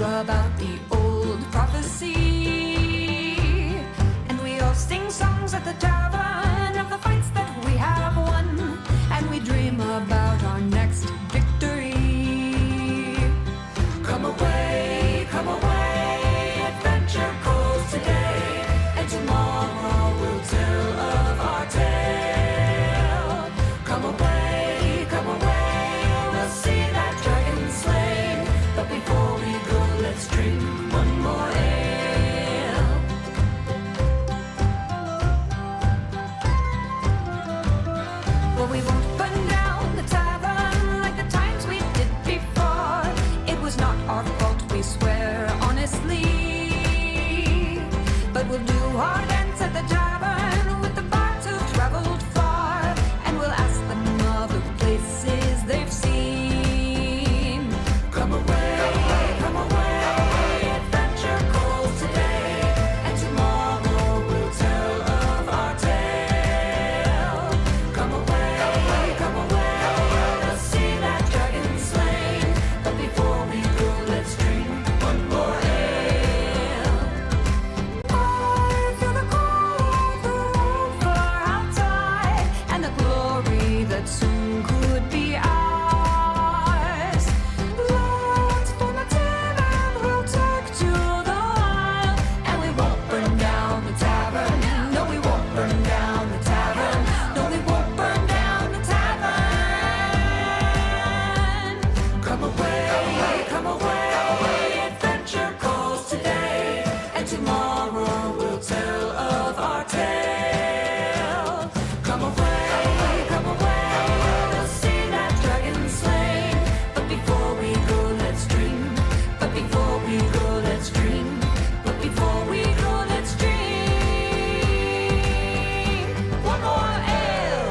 about the old prophecy. And we all sing songs at the tavern of the fights that we have won. And we dream about our next victory. Come away, adventure calls today. And tomorrow we'll tell of our tale. Come away, we'll see that dragon slain. But before we go, let's drink one more ale. Well, we won't burn down the tavern like the times we did before. It was not our fault, we swear honestly. But we'll do our dance at the tavern with the bards who've traveled far. And we'll ask them other places they've seen. Come away, adventure calls today. And tomorrow we'll tell of our tale. Come away, we'll see that dragon slain. But before we go, let's drink one more ale. I feel the call of the road for outside, and the glory that soon could be ours. Let's form a team and we'll take to the wild. And we won't burn down the tavern. No, we won't burn down the tavern. No, we won't burn down the tavern. Come away, adventure calls today. And tomorrow we'll tell of our tale. Come away, we'll see that dragon slain. But before we go, let's dream. But before we go, let's dream. But before we go, let's dream. One more ale.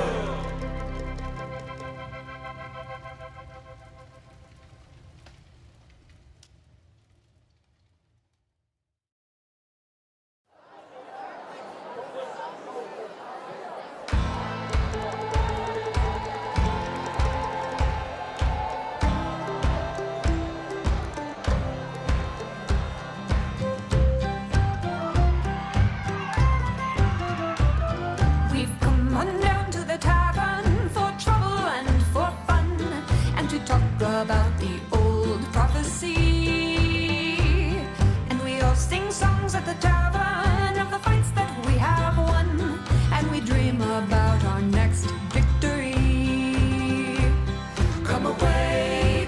We've come on down to the tavern for trouble and for fun, and to talk about the old prophecy. And we all sing songs at the tavern of the fights that we have won, and we dream about our next victory. Come away,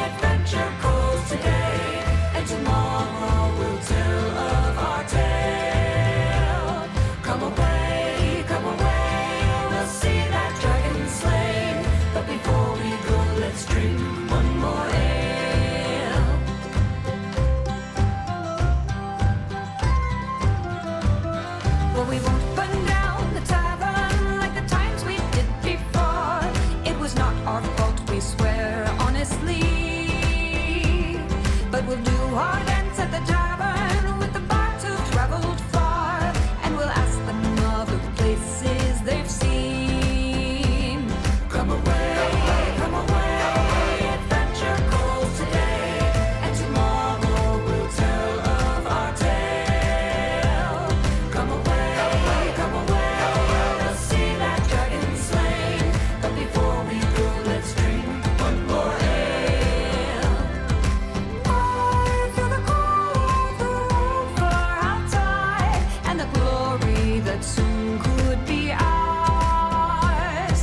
adventure calls today. And tomorrow we'll tell of our tale. Come away, we'll see that dragon slain. But before we go, let's drink one more ale. Well, we won't burn down the tavern like the times we did before. It was not our fault, we swear honestly. But we'll do our dance at the tavern with the bards who've traveled far. And we'll ask them other places they've seen. Come away, adventure calls today. And tomorrow we'll tell of our tale. Come away, we'll see that dragon slain. But before we go, let's drink one more ale. I feel the call of the road for outside, and the glory that soon could be ours.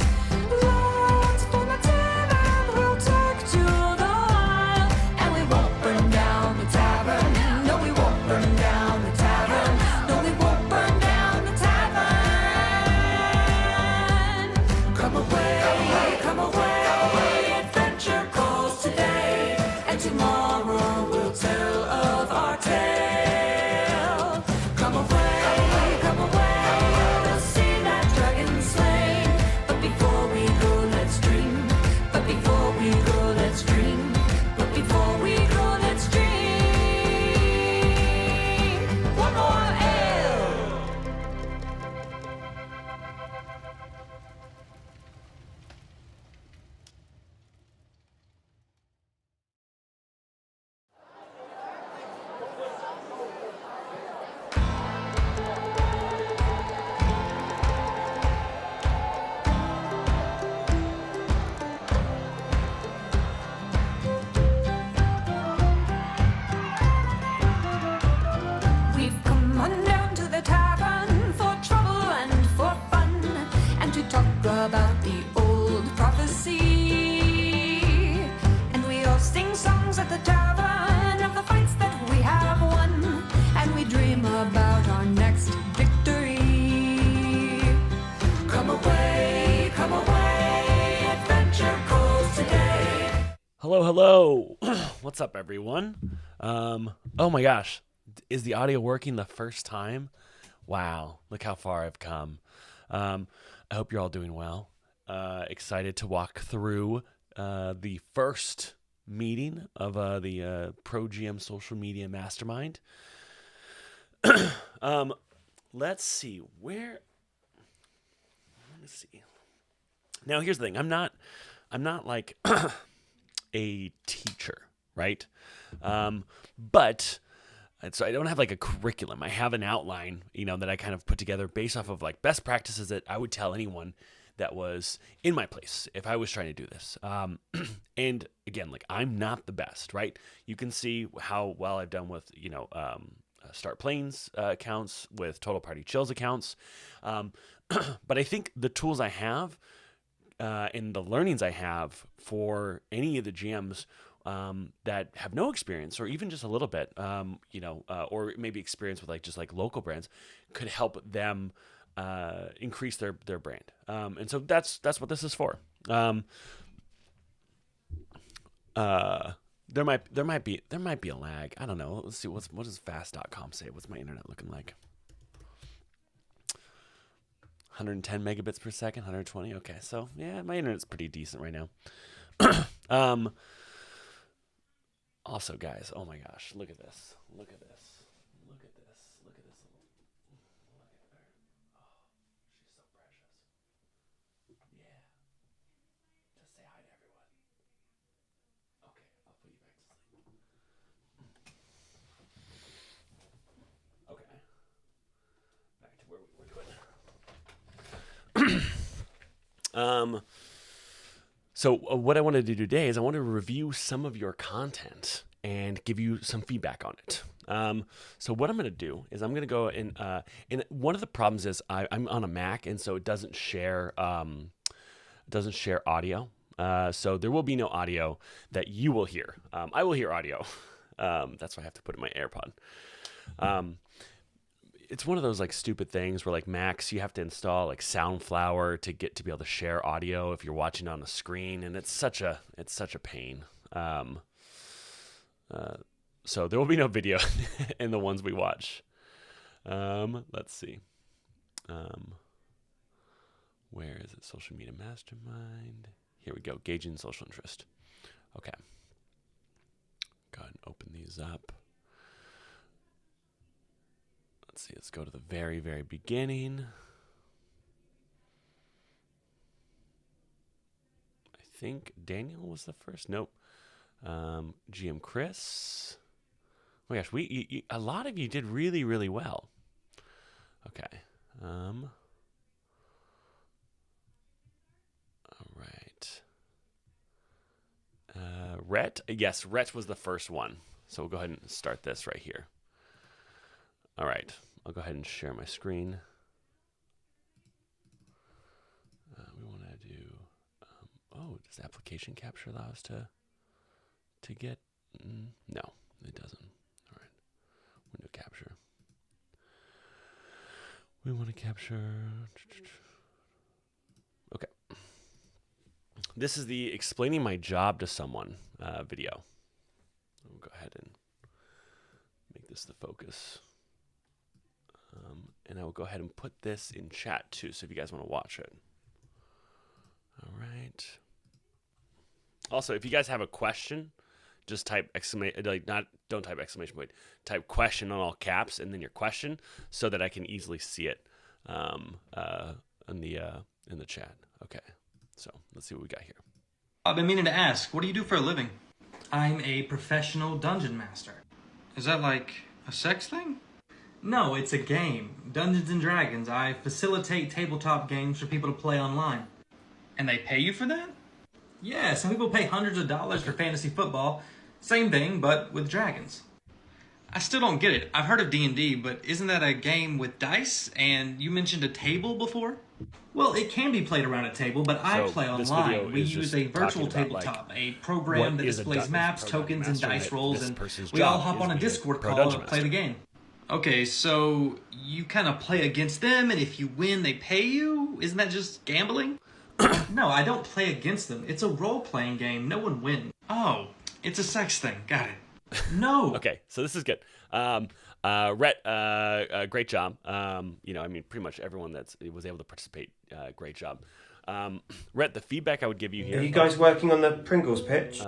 Let's form a team and we'll take to the wild. And we won't burn down the tavern. No, we won't burn down the tavern. No, we won't burn down the tavern. Come away, adventure calls today. And tomorrow we'll tell of our tale. Come away, we'll see that dragon slain. But before we go, let's dream. But before we go, let's dream. But before we go, let's dream. One more ale. Hello, hello. What's up, everyone? Oh my gosh, is the audio working the first time? Wow, look how far I've come. I hope you're all doing well. Excited to walk through the first meeting of the Pro GM Social Media Mastermind. Let's see where. Let me see. Now, here's the thing. I'm not like a teacher, right? But so I don't have like a curriculum. I have an outline, that I kind of put together based off of like best practices that I would tell anyone that was in my place if I was trying to do this. And again, like I'm not the best, right? You can see how well I've done with, Start Planes accounts, with Total Party Chills accounts. But I think the tools I have and the learnings I have for any of the GMs that have no experience or even just a little bit, or maybe experience with like local brands, could help them increase their brand. And so that's what this is for. There might be a lag. I don't know. Let's see. What does fast.com say? What's my internet looking like? 110 megabits per second, 120. Okay, so yeah, my internet's pretty decent right now. Also, guys, oh my gosh, look at this. Look at this. Look at this. Look at this. Look at her. Oh, she's so precious. Yeah. Just say hi to everyone. Okay, I'll put you back to sleep. Okay. Back to where we were doing. So what I wanted to do today is I want to review some of your content and give you some feedback on it. So what I'm going to do is I'm going to go and one of the problems is I'm on a Mac, and so it doesn't share audio. So there will be no audio that you will hear. I will hear audio. That's why I have to put in my AirPod. It's one of those like stupid things where like Macs, you have to install like Soundflower to be able to share audio if you're watching on a screen, and it's such a pain. So there will be no video in the ones we watch. Let's see. Where is it? Social Media Mastermind. Here we go. Gauging social interest. Okay. Go ahead and open these up. Let's see, let's go to the very, very beginning. I think Daniel was the first. Nope. GM Chris. Oh my gosh, a lot of you did really, really well. Okay. All right. Rhett. Yes, Rhett was the first one. So we'll go ahead and start this right here. All right, I'll go ahead and share my screen. We want to do, does application capture allow us to get, no, it doesn't. All right, window capture. We want to capture, okay. This is the explaining my job to someone video. We'll go ahead and make this the focus. And I will go ahead and put this in chat too, so if you guys want to watch it. All right. Also, if you guys have a question, just type don't type exclamation point, type question on all caps and then your question, so that I can easily see it in the chat. Okay. So let's see what we got here. I've been meaning to ask, what do you do for a living? I'm a professional dungeon master. Is that like a sex thing? No, it's a game. Dungeons and Dragons. I facilitate tabletop games for people to play online. And they pay you for that? Yeah, some people pay hundreds of dollars for fantasy football. Same thing, but with dragons. I still don't get it. I've heard of D&D, but isn't that a game with dice? And you mentioned a table before? Well, it can be played around a table, but I play online. We use a virtual tabletop, a program that displays maps, tokens, and dice rolls, and we all hop on a Discord call to play the game. Okay, so you kind of play against them, and if you win, they pay you? Isn't that just gambling? No, I don't play against them. It's a role-playing game. No one wins. Oh, it's a sex thing. Got it. No. Okay, so this is good. Rhett, great job. I mean, pretty much everyone that was able to participate, great job. Rhett, the feedback I would give you here. Are you guys working on the Pringles pitch?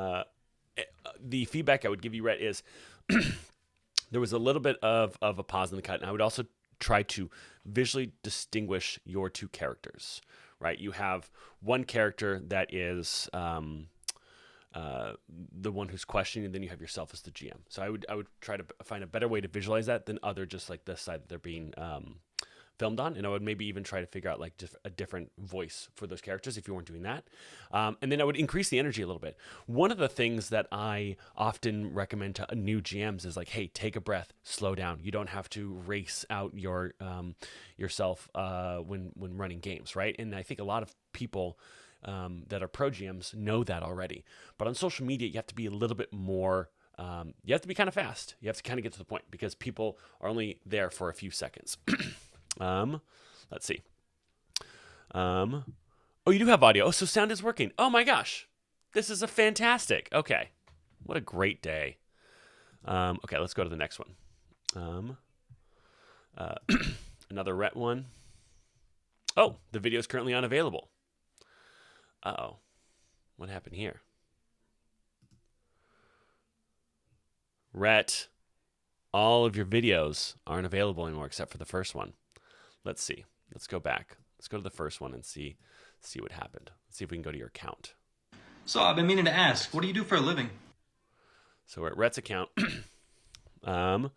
The feedback I would give you, Rhett, is there was a little bit of a pause in the cut, and I would also try to visually distinguish your two characters, right? You have one character that is the one who's questioning, and then you have yourself as the GM. So I would try to find a better way to visualize that than other just like the side that they're being filmed on, and I would maybe even try to figure out like just a different voice for those characters if you weren't doing that. And then I would increase the energy a little bit. One of the things that I often recommend to new GMs is like, hey, take a breath, slow down. You don't have to race out yourself when running games, right? And I think a lot of people that are pro GMs know that already. But on social media, you have to be a little bit more. You have to be kind of fast. You have to kind of get to the point because people are only there for a few seconds. Let's see. Oh, you do have audio. Oh, so sound is working. Oh my gosh. This is a fantastic. Okay. What a great day. Okay, let's go to the next one. Another Rhett one. Oh, the video is currently unavailable. Uh-oh. What happened here? Rhett, all of your videos aren't available anymore except for the first one. Let's see. Let's go back. Let's go to the first one and see what happened. Let's see if we can go to your account. So I've been meaning to ask, what do you do for a living? So we're at Rhett's account. Cause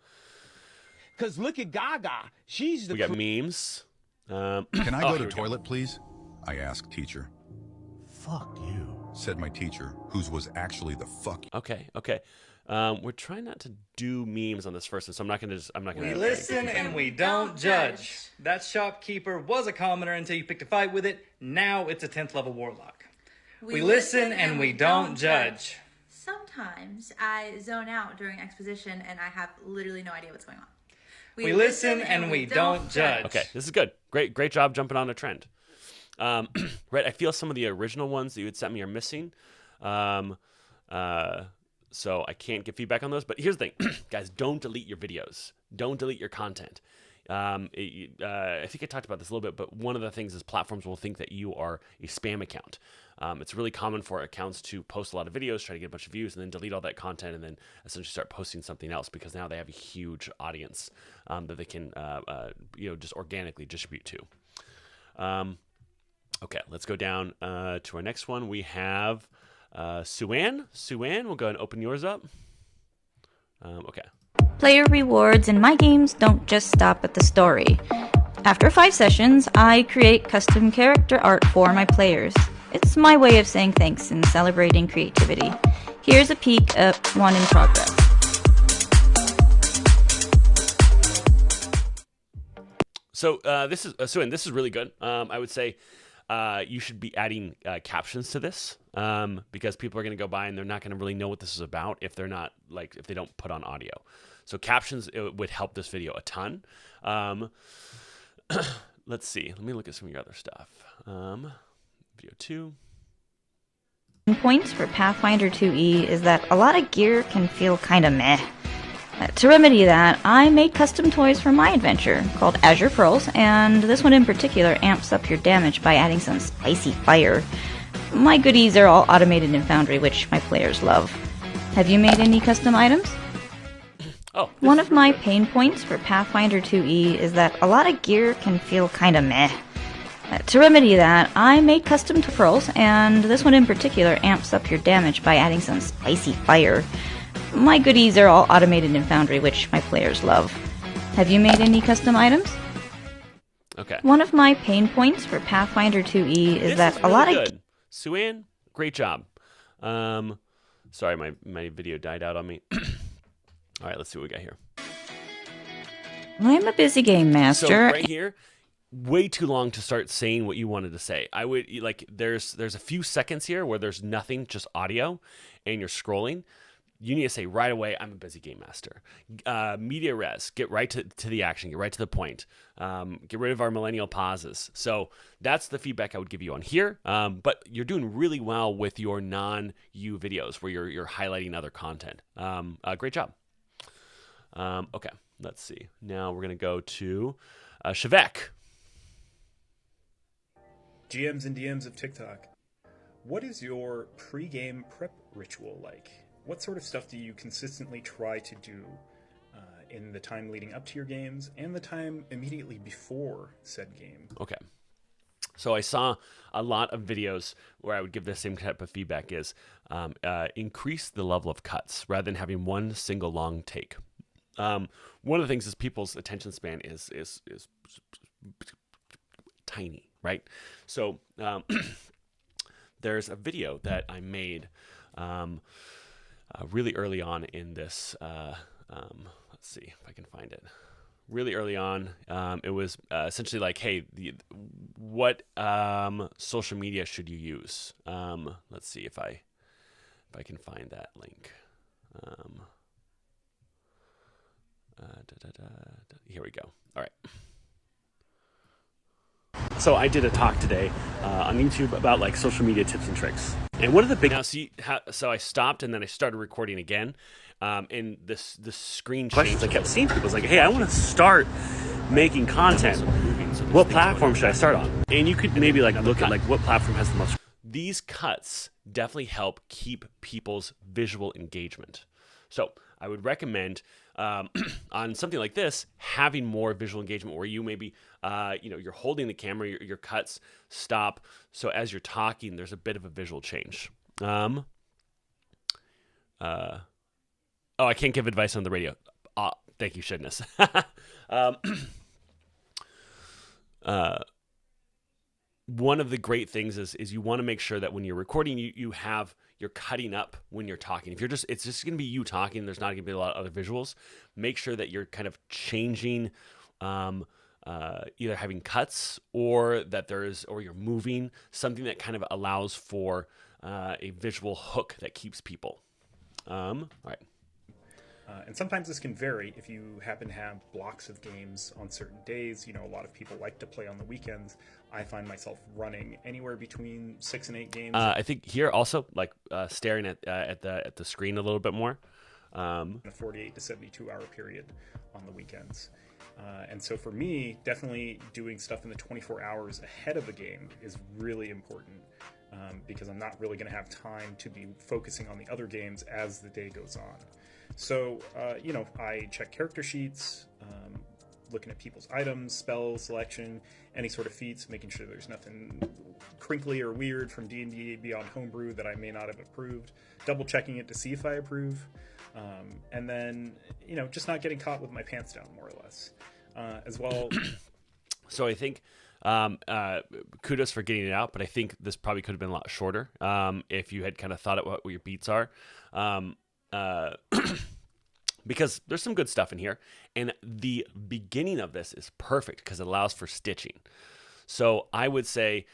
look at Gaga. She's the We got memes. Can I oh, go here to we toilet, please? I asked teacher. fuck you. Said my teacher, whose was actually the fuck. Okay. We're trying not to do memes on this first one, so I'm not gonna. We listen and we don't judge. That shopkeeper was a commoner until you picked a fight with it. Now it's a 10th level warlock. We listen and we don't judge. Sometimes I zone out during exposition and I have literally no idea what's going on. We listen and we don't judge. Okay, this is good. Great job jumping on a trend. Rhett, I feel some of the original ones that you had sent me are missing. So I can't give feedback on those. But here's the thing, guys, don't delete your videos. Don't delete your content. I think I talked about this a little bit, but one of the things is platforms will think that you are a spam account. It's really common for accounts to post a lot of videos, try to get a bunch of views, and then delete all that content and then essentially start posting something else because now they have a huge audience that they can just organically distribute to. Okay, let's go down to our next one. We have Suan. Suan, we'll go ahead and open yours up. Okay. Player rewards in my games don't just stop at the story. After 5 sessions, I create custom character art for my players. It's my way of saying thanks and celebrating creativity. Here's a peek at one in progress. So this is really good. I would say you should be adding captions to this because people are going to go by and they're not going to really know what this is about if they're not if they don't put on audio. So captions would help this video a ton. Let's see. Let me look at some of your other stuff. Video 2. Points for Pathfinder 2e is that a lot of gear can feel kinda meh. To remedy that, I made custom toys for my adventure, called Azure Pearls, and this one in particular amps up your damage by adding some spicy fire. My goodies are all automated in Foundry, which my players love. Have you made any custom items? Oh, One of my pain points for Pathfinder 2e is that a lot of gear can feel kinda meh. To remedy that, I made custom pearls, and this one in particular amps up your damage by adding some spicy fire. My goodies are all automated in Foundry, which my players love. Have you made any custom items? Okay. One of my pain points for Pathfinder 2e is that a lot of... good. Suan, great job. Sorry, my video died out on me. All right, let's see what we got here. I'm a busy game master. So right here, way too long to start saying what you wanted to say. I would there's a few seconds here where there's nothing, just audio, and you're scrolling. you need to say right away, I'm a busy game master. Media res, get right to the action, get right to the point. Get rid of our millennial pauses. So that's the feedback I would give you on here. But you're doing really well with your non-you videos where you're highlighting other content. Great job. Okay, let's see. Now we're going to go to Shivek. GMs and DMs of TikTok. What is your pre-game prep ritual like? What sort of stuff do you consistently try to do in the time leading up to your games and the time immediately before said game? Okay. So I saw a lot of videos where I would give the same type of feedback is increase the level of cuts rather than having one single long take. One of the things is people's attention span is tiny, right? So there's a video that I made really early on in this. Let's see if I can find it. Really early on, it was essentially like, hey, what social media should you use? Let's see if I can find that link. Here we go. All right. So I did a talk today on YouTube about like social media tips and tricks. And one of the big so I stopped and then I started recording again. And the screen questions I kept seeing people was like, hey, I want to start making content. What platform should I start on? And you could maybe like look at like what platform has the most. These cuts definitely help keep people's visual engagement. So I would recommend on something like this, having more visual engagement where you maybe, you're holding the camera, your cuts stop. So as you're talking, there's a bit of a visual change. Oh, I can't give advice on the radio. Thank you, Shidness. One of the great things is you want to make sure that when you're recording, you're cutting up when you're talking. If it's just going to be you talking, there's not going to be a lot of other visuals. Make sure that you're kind of changing, either having cuts or or you're moving, something that kind of allows for a visual hook that keeps people. All right. And sometimes this can vary if you happen to have blocks of games on certain days. A lot of people like to play on the weekends. I find myself running anywhere between 6 and 8 games. I think here also like staring at the screen a little bit more. In a 48 to 72 hour period on the weekends. And so for me, definitely doing stuff in the 24 hours ahead of a game is really important. Because I'm not really going to have time to be focusing on the other games as the day goes on. So, I check character sheets, looking at people's items, spell selection, any sort of feats, making sure there's nothing crinkly or weird from D&D Beyond Homebrew that I may not have approved, double checking it to see if I approve, and then, just not getting caught with my pants down, more or less, as well. So I think kudos for getting it out, but I think this probably could have been a lot shorter if you had kind of thought about what your beats are. Because there's some good stuff in here, and the beginning of this is perfect because it allows for stitching. So I would say,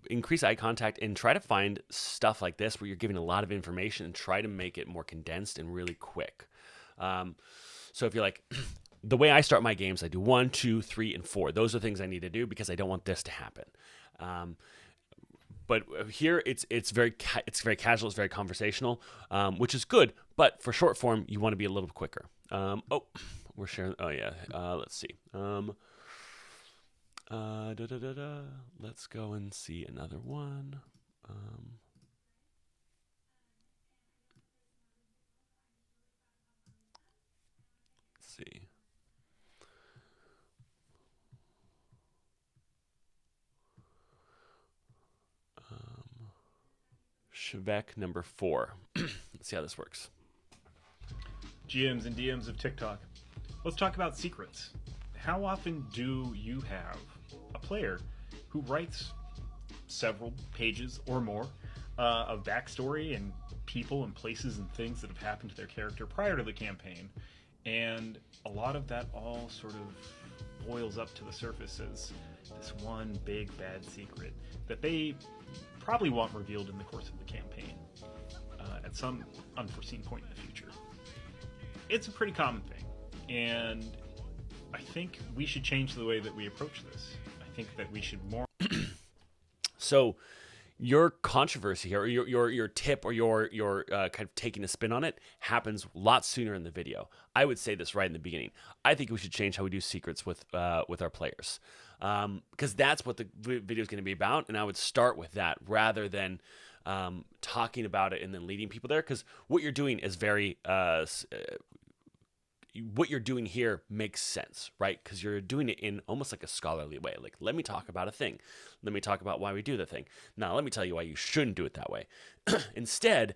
increase eye contact and try to find stuff like this where you're giving a lot of information and try to make it more condensed and really quick. So if you're like, the way I start my games, I do 1, 2, 3, and 4. Those are things I need to do because I don't want this to happen. But here it's very casual, it's very conversational, which is good. But for short form, you want to be a little quicker. We're sharing. Oh yeah. Let's see. Let's go and see another one. Let's see. Shivek number 4. Let's see how this works. GMs and DMs of TikTok. Let's talk about secrets. How often do you have a player who writes several pages or more of backstory and people and places and things that have happened to their character prior to the campaign, and a lot of that all sort of boils up to the surface as this one big bad secret that they probably want revealed in the course of the campaign. at some unforeseen point in the future. It's a pretty common thing, and I think we should change the way that we approach this. I think that we should more. So your controversy here, or your tip, or your kind of taking a spin on it, happens a lot sooner in the video. I would say this right in the beginning. I think we should change how we do secrets with our players, because that's what the video is going to be about, and I would start with that rather than talking about it and then leading people there, because what you're doing is very what you're doing here makes sense, right? Because you're doing it in almost like a scholarly way. Like, let me talk about a thing. Let me talk about why we do the thing. Now, let me tell you why you shouldn't do it that way. Instead,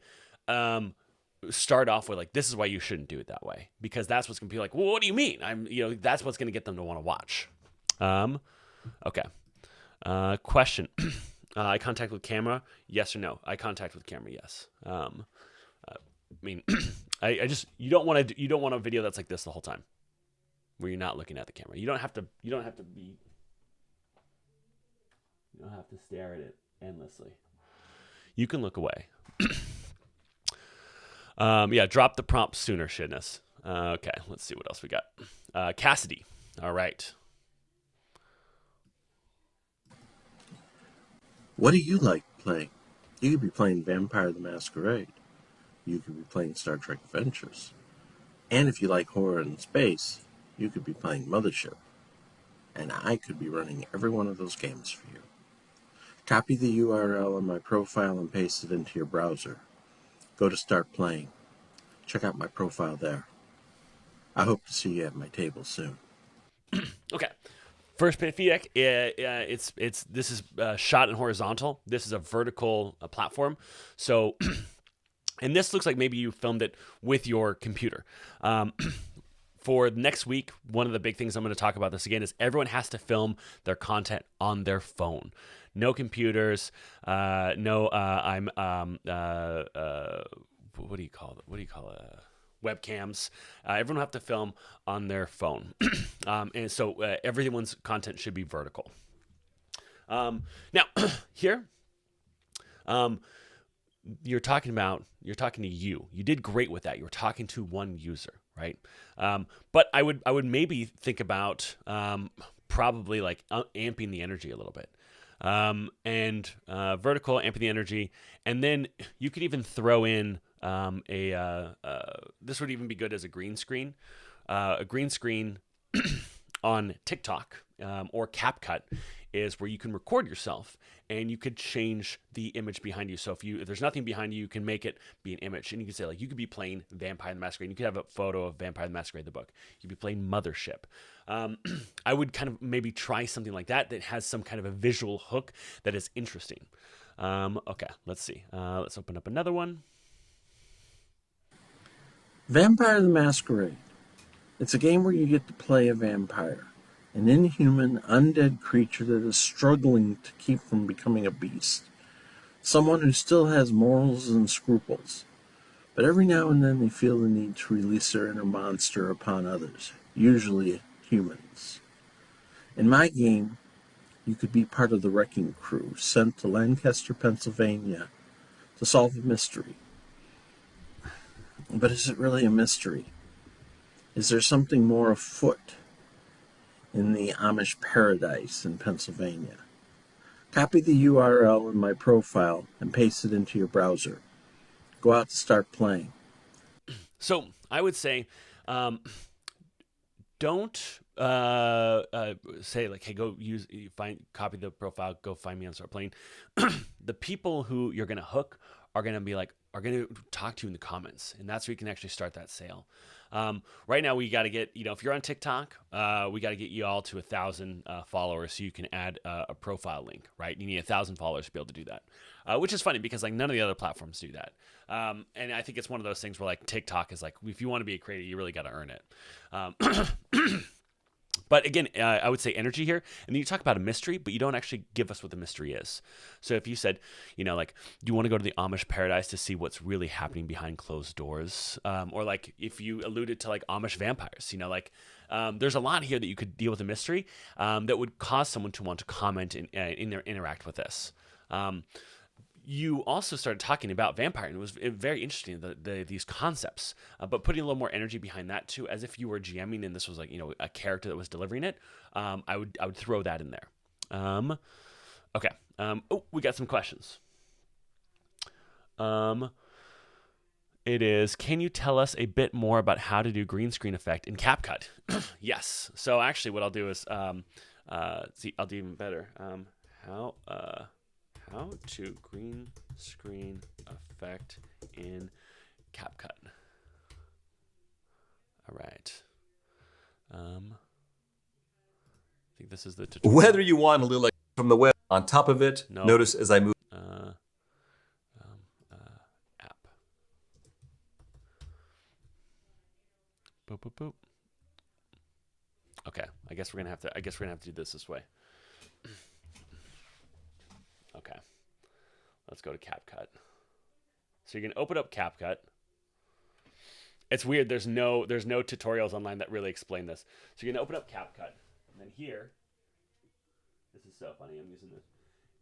start off with like, this is why you shouldn't do it that way. Because that's what's going to be like, well, what do you mean? That's what's going to get them to want to watch. Okay. Question. Eye contact with camera, yes or no? Eye contact with camera, yes. I mean, you don't want a video that's like this the whole time, where you're not looking at the camera. You don't have to stare at it endlessly. You can look away. Yeah, drop the prompt sooner, shitness. Okay, let's see what else we got. Cassidy. All right. What do you like playing? You could be playing Vampire the Masquerade. You could be playing Star Trek Adventures. And if you like horror and space, you could be playing Mothership. And I could be running every one of those games for you. Copy the URL on my profile and paste it into your browser. Go to Start Playing. Check out my profile there. I hope to see you at my table soon. Okay. First bit of feedback. This is shot in horizontal. This is a vertical platform. So, and this looks like maybe you filmed it with your computer. For next week, one of the big things I'm going to talk about this again is everyone has to film their content on their phone. No computers. What do you call it? Webcams. Everyone will have to film on their phone. And so everyone's content should be vertical. Now, here, you're talking to you. You did great with that. You were talking to one user, right? But I would maybe think about probably like amping the energy a little bit. And vertical, amping the energy. And then you could even throw in this would even be good as a green screen. A green screen on TikTok or CapCut is where you can record yourself and you could change the image behind you. So if there's nothing behind you, you can make it be an image. And you can say, like, you could be playing Vampire the Masquerade. You could have a photo of Vampire the Masquerade, the book. You could be playing Mothership. I would kind of maybe try something like that has some kind of a visual hook that is interesting. Okay, let's see. Let's open up another one. Vampire the Masquerade. It's a game where you get to play a vampire, an inhuman, undead creature that is struggling to keep from becoming a beast. Someone who still has morals and scruples. But every now and then they feel the need to release their inner monster upon others, usually humans. In my game, you could be part of the wrecking crew sent to Lancaster, Pennsylvania to solve a mystery. But is it really a mystery? Is there something more afoot in the Amish paradise in Pennsylvania? Copy the URL in my profile and paste it into your browser. Go out to Start Playing. So I would say, don't say like, hey, copy the profile, go find me on Start Playing. The people who you're going to hook are going to talk to you in the comments, and that's where you can actually start that sale. Right now, we got to get, if you're on TikTok, we got to get you all to 1,000 followers so you can add a profile link, right? You need 1,000 followers to be able to do that, which is funny because like none of the other platforms do that. And I think it's one of those things where like TikTok is like, if you want to be a creator, you really got to earn it. But again, I would say energy here. And then you talk about a mystery, but you don't actually give us what the mystery is. So if you said, like, do you want to go to the Amish paradise to see what's really happening behind closed doors? Or like if you alluded to like Amish vampires, there's a lot here that you could deal with a mystery that would cause someone to want to comment and interact with this. you also started talking about vampire, and it was very interesting, these concepts, but putting a little more energy behind that too, as if you were GMing and this was like, a character that was delivering it. I would throw that in there. Okay. Oh, we got some questions. It is, can you tell us a bit more about how to do green screen effect in CapCut? Yes. So actually what I'll do is, see, I'll do even better. How to green screen effect in CapCut. All right. I think this is the tutorial. Whether you want a little like from the web on top of it, No. notice as I move. App. Boop, boop, boop. Okay, I guess we're gonna have to do this way. Okay, let's go to CapCut. So you're gonna open up CapCut. It's weird. There's no tutorials online that really explain this. So you're gonna open up CapCut, and then here, this is so funny. I'm using this.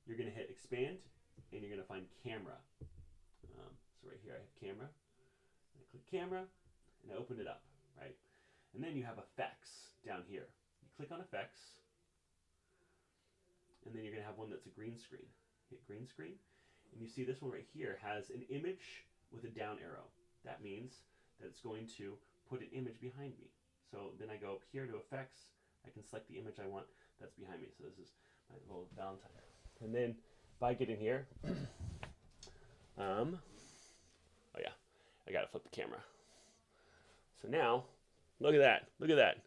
You're gonna hit expand, and you're gonna find camera. So right here I have camera. I click camera, and I open it up, right? And then you have effects down here. You click on effects, and then you're gonna have one that's a green screen. Hit green screen, and you see this one right here has an image with a down arrow. That means that it's going to put an image behind me. So then I go up here to effects. I can select the image I want that's behind me. So this is my little Valentine. And then if I get in here, oh yeah, I gotta flip the camera. So now, look at that. Look at that.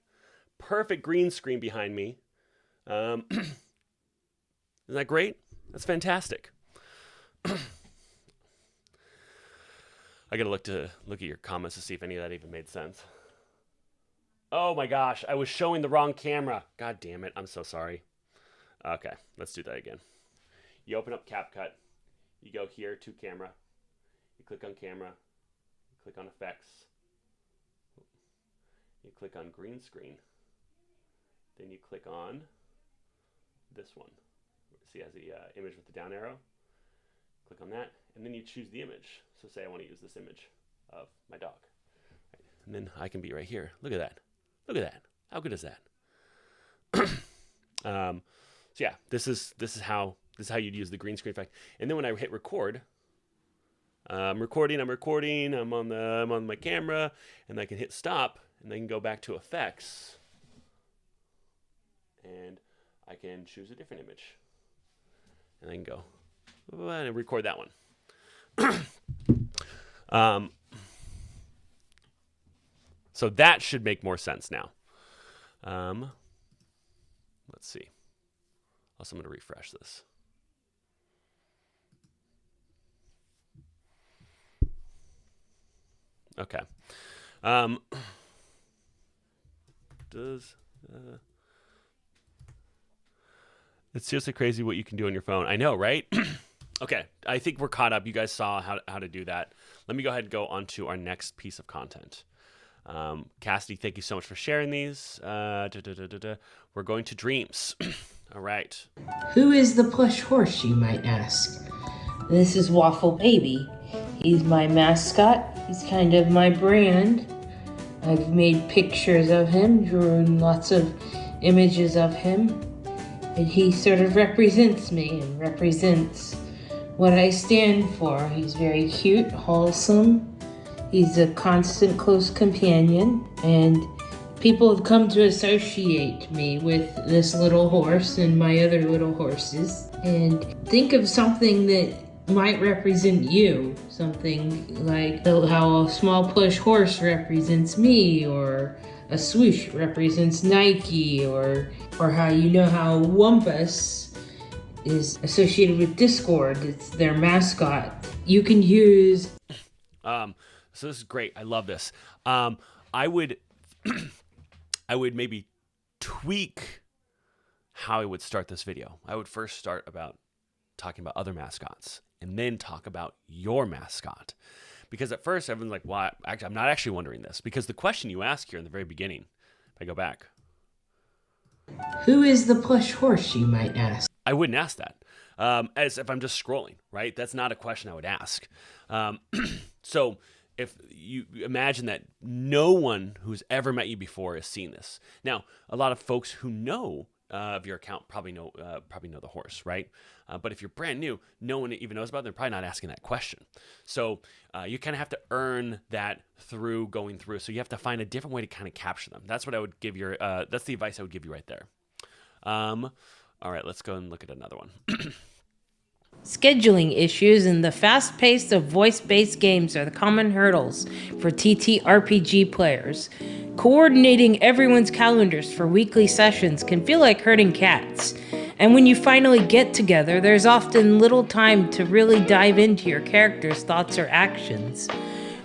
Perfect green screen behind me. Isn't that great? That's fantastic. I gotta look at your comments to see if any of that even made sense. Oh my gosh, I was showing the wrong camera. God damn it, I'm so sorry. Okay, let's do that again. You open up CapCut, you go here to camera, you click on camera, you click on effects, you click on green screen, then you click on this one. See, it has the image with the down arrow. Click on that, and then you choose the image. So say I want to use this image of my dog. Right. And then I can be right here. Look at that. Look at that. How good is that? So yeah, this is how you'd use the green screen effect. And then when I hit record, I'm recording, I'm on my camera, and I can hit stop, and I can go back to effects, and I can choose a different image. And I can go and record that one. So that should make more sense now. Let's see. Also, I'm going to refresh this. Okay. It's seriously crazy what you can do on your phone. I know, right? Okay, I think we're caught up. You guys saw how to do that. Let me go ahead and go on to our next piece of content. Cassidy, thank you so much for sharing these. We're going to dreams. All right. Who is the plush horse, you might ask? This is Waffle Baby. He's my mascot. He's kind of my brand. I've made pictures of him, drawn lots of images of him, and he sort of represents me and represents what I stand for. He's very cute, wholesome. He's a constant close companion, and people have come to associate me with this little horse and my other little horses. And think of something that might represent you. Something like how a small plush horse represents me, or a swoosh represents Nike, or how how Wumpus is associated with Discord. It's their mascot. You can use... So this is great. I love this. I would maybe tweak how I would start this video. I would first start about talking about other mascots, and then talk about your mascot. Because at first everyone's like, "Why?" Actually, I'm not actually wondering this, because the question you ask here in the very beginning, if I go back, who is the plush horse, you might ask? I wouldn't ask that. as if I'm just scrolling, right? That's not a question I would ask. So if you imagine that no one who's ever met you before has seen this. Now, a lot of folks who know of your account probably know the horse, right? But if you're brand new, no one even knows about it. They're probably not asking that question. So you kind of have to earn that through going through. So you have to find a different way to kind of capture them. That's what I would give your. That's the advice I would give you right there. All right, let's go and look at another one. Scheduling issues and the fast pace of voice-based games are the common hurdles for TTRPG players. Coordinating everyone's calendars for weekly sessions can feel like herding cats. And when you finally get together, there's often little time to really dive into your character's thoughts or actions.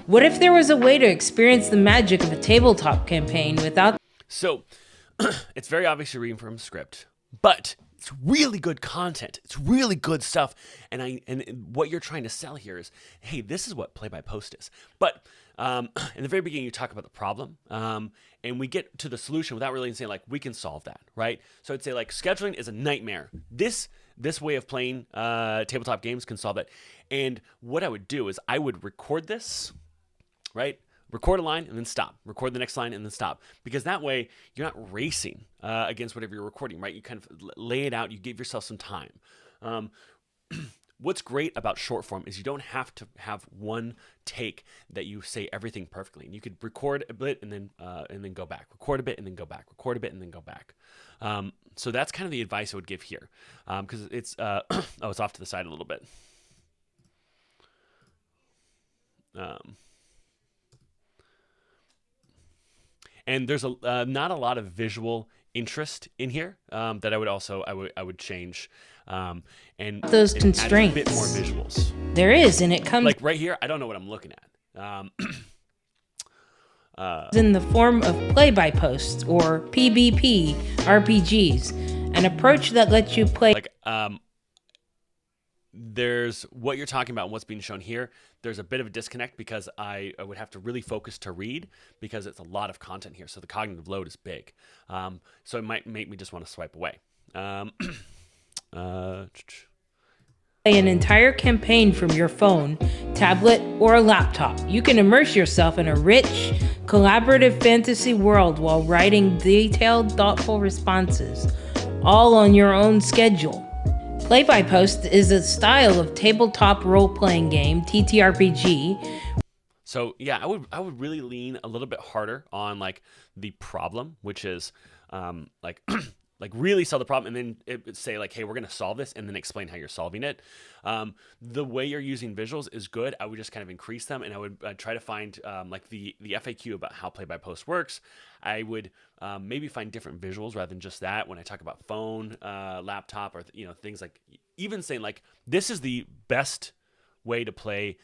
What if there was a way to experience the magic of a tabletop campaign without... So, it's very obvious you're reading from a script, but it's really good content. It's really good stuff. And what you're trying to sell here is, hey, this is what play by post is. But in the very beginning, you talk about the problem, and we get to the solution without really saying, like, we can solve that, right? So I'd say, like, scheduling is a nightmare. This way of playing tabletop games can solve that. And what I would do is I would record this, right? Record a line and then stop. Record the next line and then stop. Because that way, you're not racing against whatever you're recording, right? You kind of lay it out. You give yourself some time. What's great about short form is you don't have to have one take that you say everything perfectly. And you could record a bit and then go back. Record a bit and then go back. Record a bit and then go back. So that's kind of the advice I would give here. Because it's it's off to the side a little bit. And there's not a lot of visual interest in here that I would change and those and constraints. add a bit more visuals. There is, and it comes Like right here, I don't know what I'm looking at. in the form of play-by-posts or PBP RPGs, an approach that lets you play. Like there's what you're talking about and what's being shown here. There's a bit of a disconnect because I would have to really focus to read because it's a lot of content here. So the cognitive load is big. So it might make me just want to swipe away. An entire campaign from your phone, tablet, or a laptop. You can immerse yourself in a rich, collaborative fantasy world while writing detailed, thoughtful responses, all on your own schedule. Play-by-post is a style of tabletop role-playing game, TTRPG. So yeah, I would really lean a little bit harder on like the problem, which is like like really sell the problem and then it would say like, hey, we're going to solve this and then explain how you're solving it. The way you're using visuals is good. I would just kind of increase them and I would try to find like the FAQ about how play-by-post works. I would maybe find different visuals rather than just that when I talk about phone, laptop, or things like even saying like this is the best way to play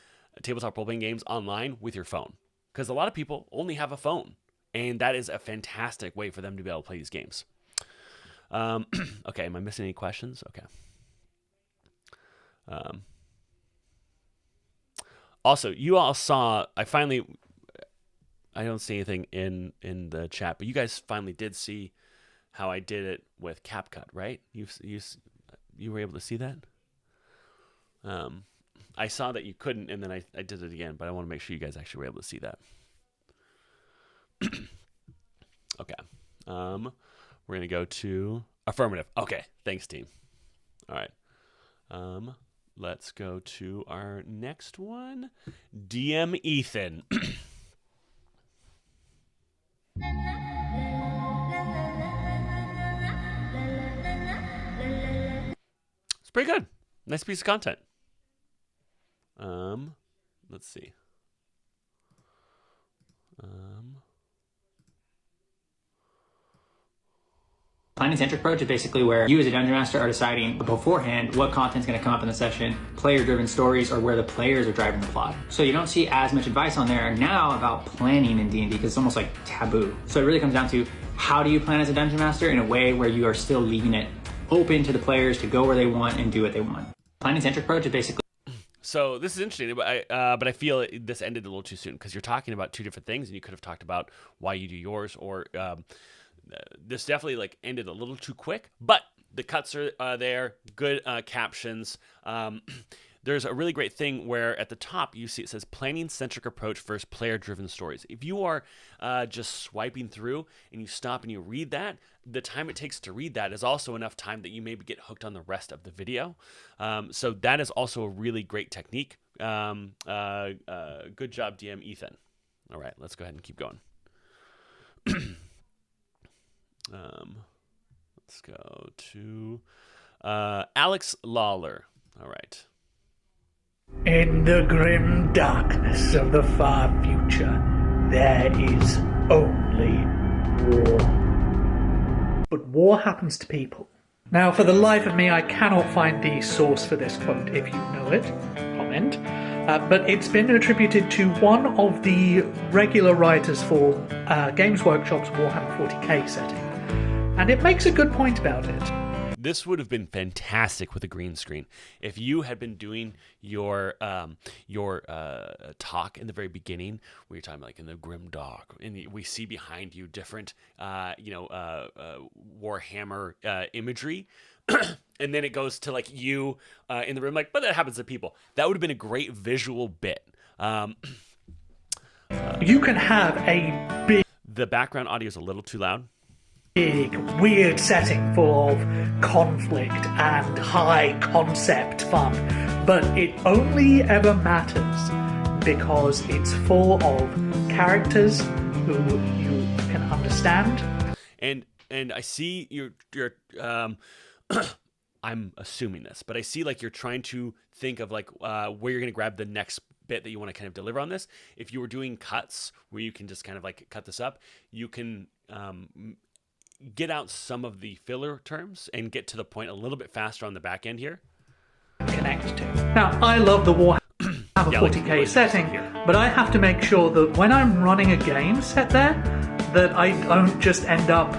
tabletop role-playing games online with your phone, because a lot of people only have a phone and that is a fantastic way for them to be able to play these games. Okay, am I missing any questions? Okay. Also, you all saw, I don't see anything in the chat, but you guys finally did see how I did it with CapCut, right? You were able to see that? I saw that you couldn't, and then I did it again, but I want to make sure you guys actually were able to see that. Okay. We're going to go to affirmative. Okay. Thanks, team. All right. Let's go to our next one. DM Ethan. It's pretty good. Nice piece of content. Let's see. Planning-centric approach is basically where you as a dungeon master are deciding beforehand what content's going to come up in the session. Player-driven stories are where the players are driving the plot. So you don't see as much advice on there now about planning in D&D because it's almost like taboo. So it really comes down to how do you plan as a dungeon master in a way where you are still leaving it open to the players to go where they want and do what they want. Planning-centric approach is basically... So this is interesting, but I feel this ended a little too soon because you're talking about two different things, and you could have talked about why you do yours, or this definitely like ended a little too quick. But the cuts are there, good captions. There's a really great thing where at the top you see it says planning-centric approach versus player-driven stories. If you are just swiping through and you stop and you read that, the time it takes to read that is also enough time that you maybe get hooked on the rest of the video. So that is also a really great technique. Good job, DM Ethan. All right, let's go ahead and keep going. Let's go to Alex Lawler. All right. In the grim darkness of the far future, there is only war. But war happens to people. Now, for the life of me, I cannot find the source for this quote. If you know it, comment. But it's been attributed to one of the regular writers for Games Workshop's Warhammer 40k setting. And it makes a good point about it. This would have been fantastic with a green screen if you had been doing your talk in the very beginning, where you're talking like in the grim dark, and we see behind you different Warhammer imagery, and then it goes to like you in the room, like, but that happens to people. That would have been a great visual bit. You can have a big. The background audio is a little too loud. Big, weird setting full of conflict and high concept fun, but it only ever matters because it's full of characters who you can understand. And I see you're I'm assuming this, but I see like you're trying to think of like where you're going to grab the next bit that you want to kind of deliver on this. If you were doing cuts where you can just kind of like cut this up, you can get out some of the filler terms and get to the point a little bit faster on the back end here. Connect to. Now, I love the Warhammer 40k setting, but I have to make sure that when I'm running a game set there, that I don't just end up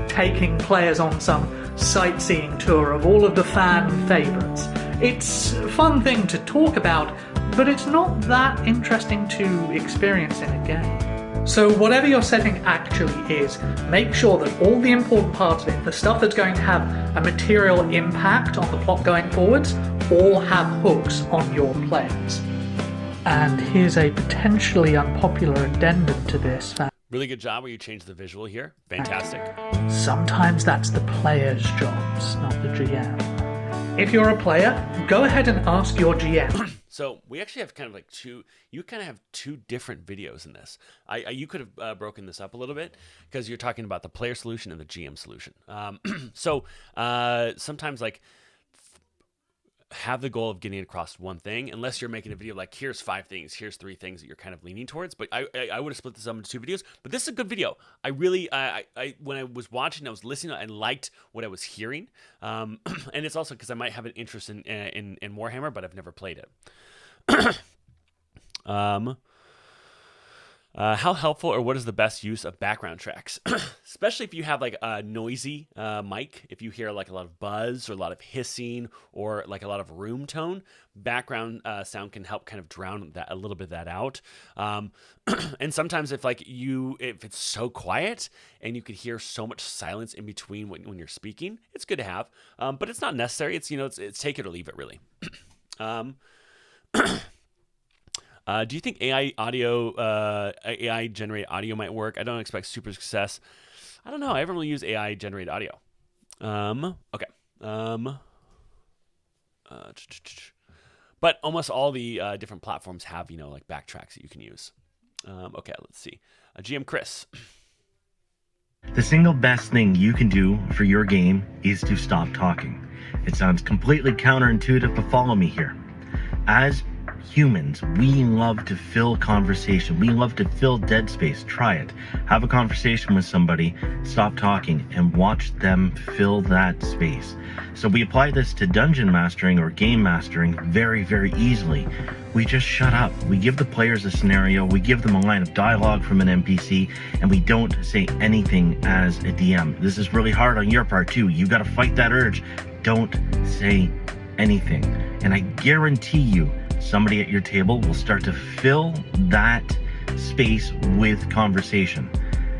taking players on some sightseeing tour of all of the fan favorites. It's a fun thing to talk about, but it's not that interesting to experience in a game. So whatever your setting actually is, make sure that all the important parts of it, the stuff that's going to have a material impact on the plot going forwards, all have hooks on your players. And here's a potentially unpopular addendum to this. Really good job where you changed the visual here. Fantastic. Sometimes that's the player's jobs, not the GM. If you're a player, go ahead and ask your GM. So we actually have kind of like you kind of have two different videos in this. You could have broken this up a little bit because you're talking about the player solution and the GM solution. So sometimes like have the goal of getting across one thing, unless you're making a video like here's 5 things, here's 3 things that you're kind of leaning towards. But I would have split this up into 2 videos. But this is a good video. I really when I was watching, I was listening, I liked what I was hearing, and it's also because I might have an interest in Warhammer, but I've never played it. How helpful or what is the best use of background tracks? Especially if you have like a noisy mic, if you hear like a lot of buzz or a lot of hissing or like a lot of room tone, background sound can help kind of drown that a little bit of that out. And sometimes if it's so quiet and you could hear so much silence in between when you're speaking, it's good to have, but it's not necessary. It's it's take it or leave it really. Do you think AI generated audio might work? I don't expect super success. I don't know. I haven't really used AI generated audio. Okay. But almost all the different platforms have like backtracks that you can use. Okay, let's see. GM Chris. The single best thing you can do for your game is to stop talking. It sounds completely counterintuitive, but follow me here. As humans, we love to fill conversation. We love to fill dead space. Try it. Have a conversation with somebody, stop talking, and watch them fill that space. So we apply this to dungeon mastering or game mastering very, very easily. We just shut up. We give the players a scenario, we give them a line of dialogue from an NPC, and we don't say anything as a DM. This is really hard on your part too. You got to fight that urge. Don't say anything. And I guarantee you, somebody at your table will start to fill that space with conversation.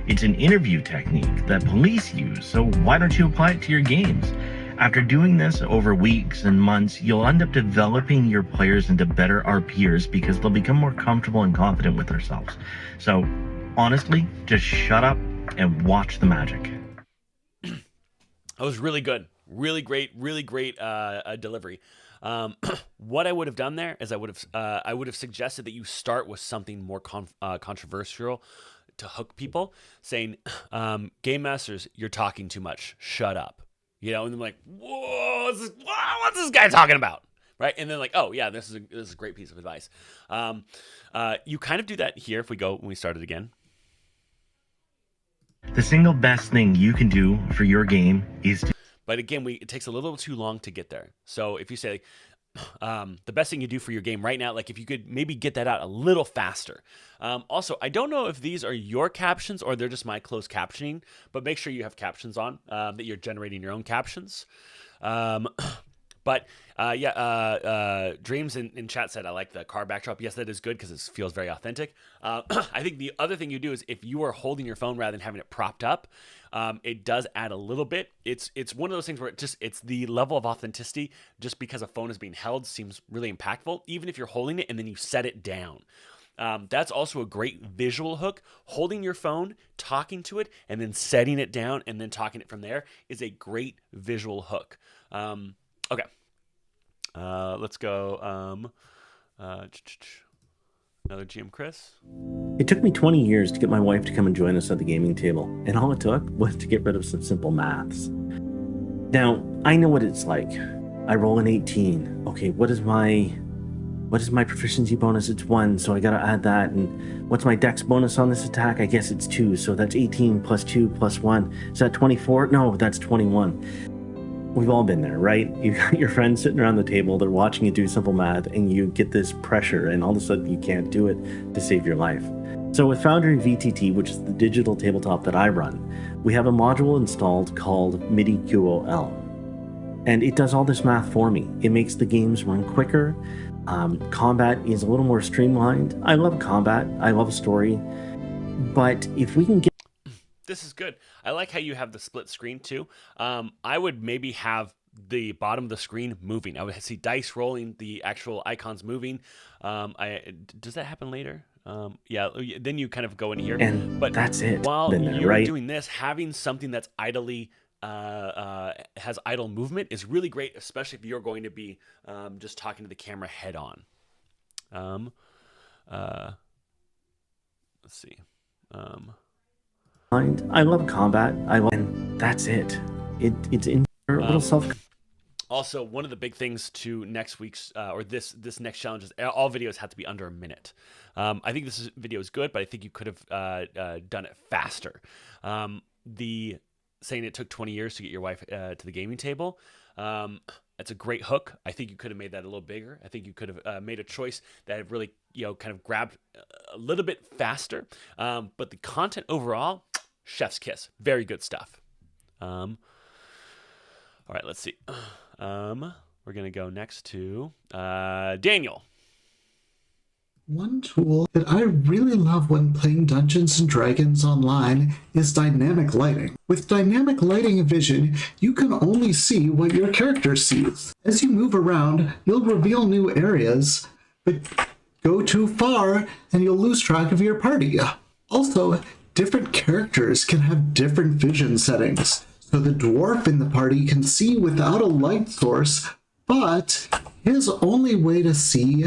It's an interview technique that police use, so why don't you apply it to your games? After doing this over weeks and months, you'll end up developing your players into better RPers because they'll become more comfortable and confident with themselves. So, honestly, just shut up and watch the magic. That was really good. Really great delivery. What I would have done there is I would have suggested that you start with something more controversial to hook people, saying, "Game masters, you're talking too much. Shut up." You know, and they're like, "Whoa, what's this guy talking about?" Right? And then like, "Oh yeah, this is a great piece of advice." You kind of do that here. If we go when we start it again. The single best thing you can do for your game is to... But again, it takes a little too long to get there. So if you say, the best thing you do for your game right now, like if you could maybe get that out a little faster. Also, I don't know if these are your captions or they're just my closed captioning, but make sure you have captions on, that you're generating your own captions. But Dreams in chat said, I like the car backdrop. Yes, that is good because it feels very authentic. I think the other thing you do is if you are holding your phone rather than having it propped up, it does add a little bit. It's one of those things where it's the level of authenticity just because a phone is being held seems really impactful, even if you're holding it and then you set it down. That's also a great visual hook. Holding your phone, talking to it, and then setting it down and then talking it from there is a great visual hook. Okay. Let's go. Another GM Chris. It took me 20 years to get my wife to come and join us at the gaming table, and all it took was to get rid of some simple maths. Now, I know what it's like. I roll an 18. Okay, what is my proficiency bonus? It's 1, so I gotta add that. And what's my dex bonus on this attack? I guess it's 2, so that's 18 plus 2 plus 1. Is that 24? No, that's 21. We've all been there, right? You got your friends sitting around the table, they're watching you do simple math, and you get this pressure, and all of a sudden you can't do it to save your life. So with Foundry VTT, which is the digital tabletop that I run, we have a module installed called MIDI QOL. And it does all this math for me. It makes the games run quicker. Combat is a little more streamlined. I love combat. I love story. But if we can get... This is good. I like how you have the split screen too. I would maybe have the bottom of the screen moving. I would see dice rolling, the actual icons moving. Does that happen later? Yeah, then you kind of go in here. But that's it. While you're right? doing this, having something that's idly has idle movement is really great, especially if you're going to be just talking to the camera head on. Let's see. I love combat. And that's it. It's in a little self. Also, one of the big things to next week's or this next challenge is all videos have to be under a minute. I think this video is good, but I think you could have done it faster. The saying it took 20 years to get your wife to the gaming table. That's a great hook. I think you could have made that a little bigger. I think you could have made a choice that really, kind of grabbed a little bit faster. But the content overall, chef's kiss. Very good stuff. All right, let's see. We're going to go next to Daniel. One tool that I really love when playing Dungeons & Dragons online is dynamic lighting. With dynamic lighting and vision, you can only see what your character sees. As you move around, you'll reveal new areas, but go too far and you'll lose track of your party. Also, different characters can have different vision settings. So the dwarf in the party can see without a light source, but his only way to see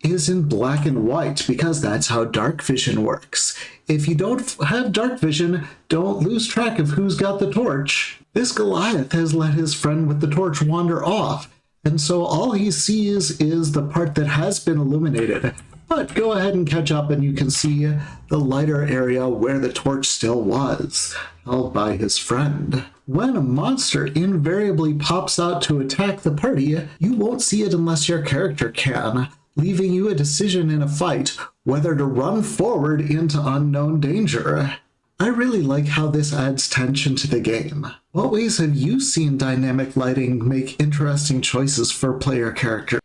is in black and white because that's how dark vision works. If you don't have dark vision, don't lose track of who's got the torch. This Goliath has let his friend with the torch wander off, and so all he sees is the part that has been illuminated. But go ahead and catch up and you can see the lighter area where the torch still was, held by his friend. When a monster invariably pops out to attack the party, you won't see it unless your character can, leaving you a decision in a fight whether to run forward into unknown danger. I really like how this adds tension to the game. What ways have you seen dynamic lighting make interesting choices for player characters?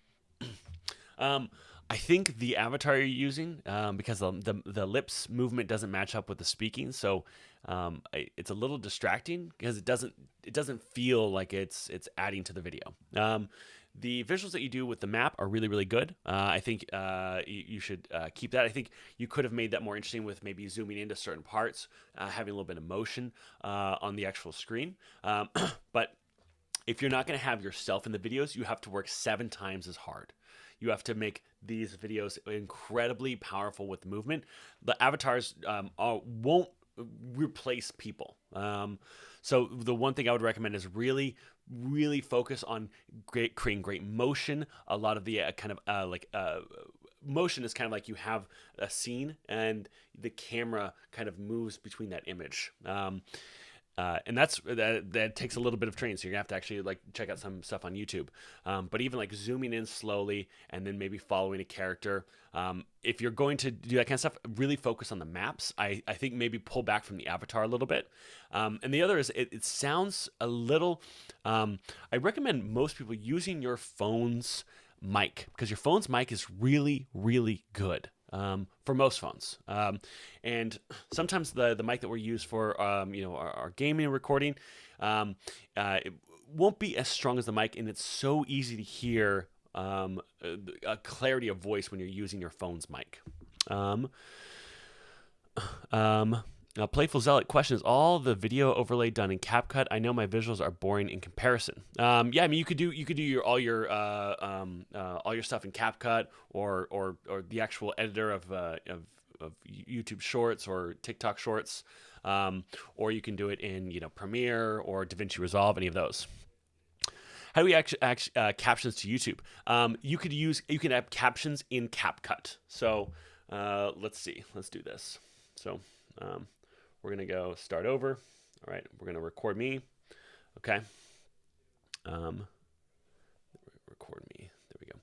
I think the avatar you're using, because the lips movement doesn't match up with the speaking, so it's a little distracting because it doesn't feel like it's adding to the video. The visuals that you do with the map are really, really good. I think you should keep that. I think you could have made that more interesting with maybe zooming into certain parts, having a little bit of motion on the actual screen. But if you're not going to have yourself in the videos, you have to work 7 times as hard. You have to make these videos incredibly powerful with movement. The avatars won't replace people. So the one thing I would recommend is really, really focus on creating great motion. A lot of the motion is kind of like you have a scene and the camera kind of moves between that image. And that takes a little bit of training, so you're gonna have to actually like check out some stuff on YouTube. But even like zooming in slowly and then maybe following a character. If you're going to do that kind of stuff, really focus on the maps. I think maybe pull back from the avatar a little bit. And the other is it sounds a little. I recommend most people using your phone's mic, because your phone's mic is really, really good. For most phones. And sometimes the mic that we use for our gaming and recording, it won't be as strong as the mic, and it's so easy to hear a clarity of voice when you're using your phone's mic. Playful Zealot question: is all the video overlay done in CapCut? I know my visuals are boring in comparison. Yeah, I mean you could do all your stuff in CapCut or the actual editor of YouTube Shorts or TikTok Shorts, or you can do it in Premiere or DaVinci Resolve, any of those. How do we actually captions to YouTube? You can have captions in CapCut. So let's see. Let's do this. So. We're going to go start over. All right, we're going to record me. Okay. Record me. There we go.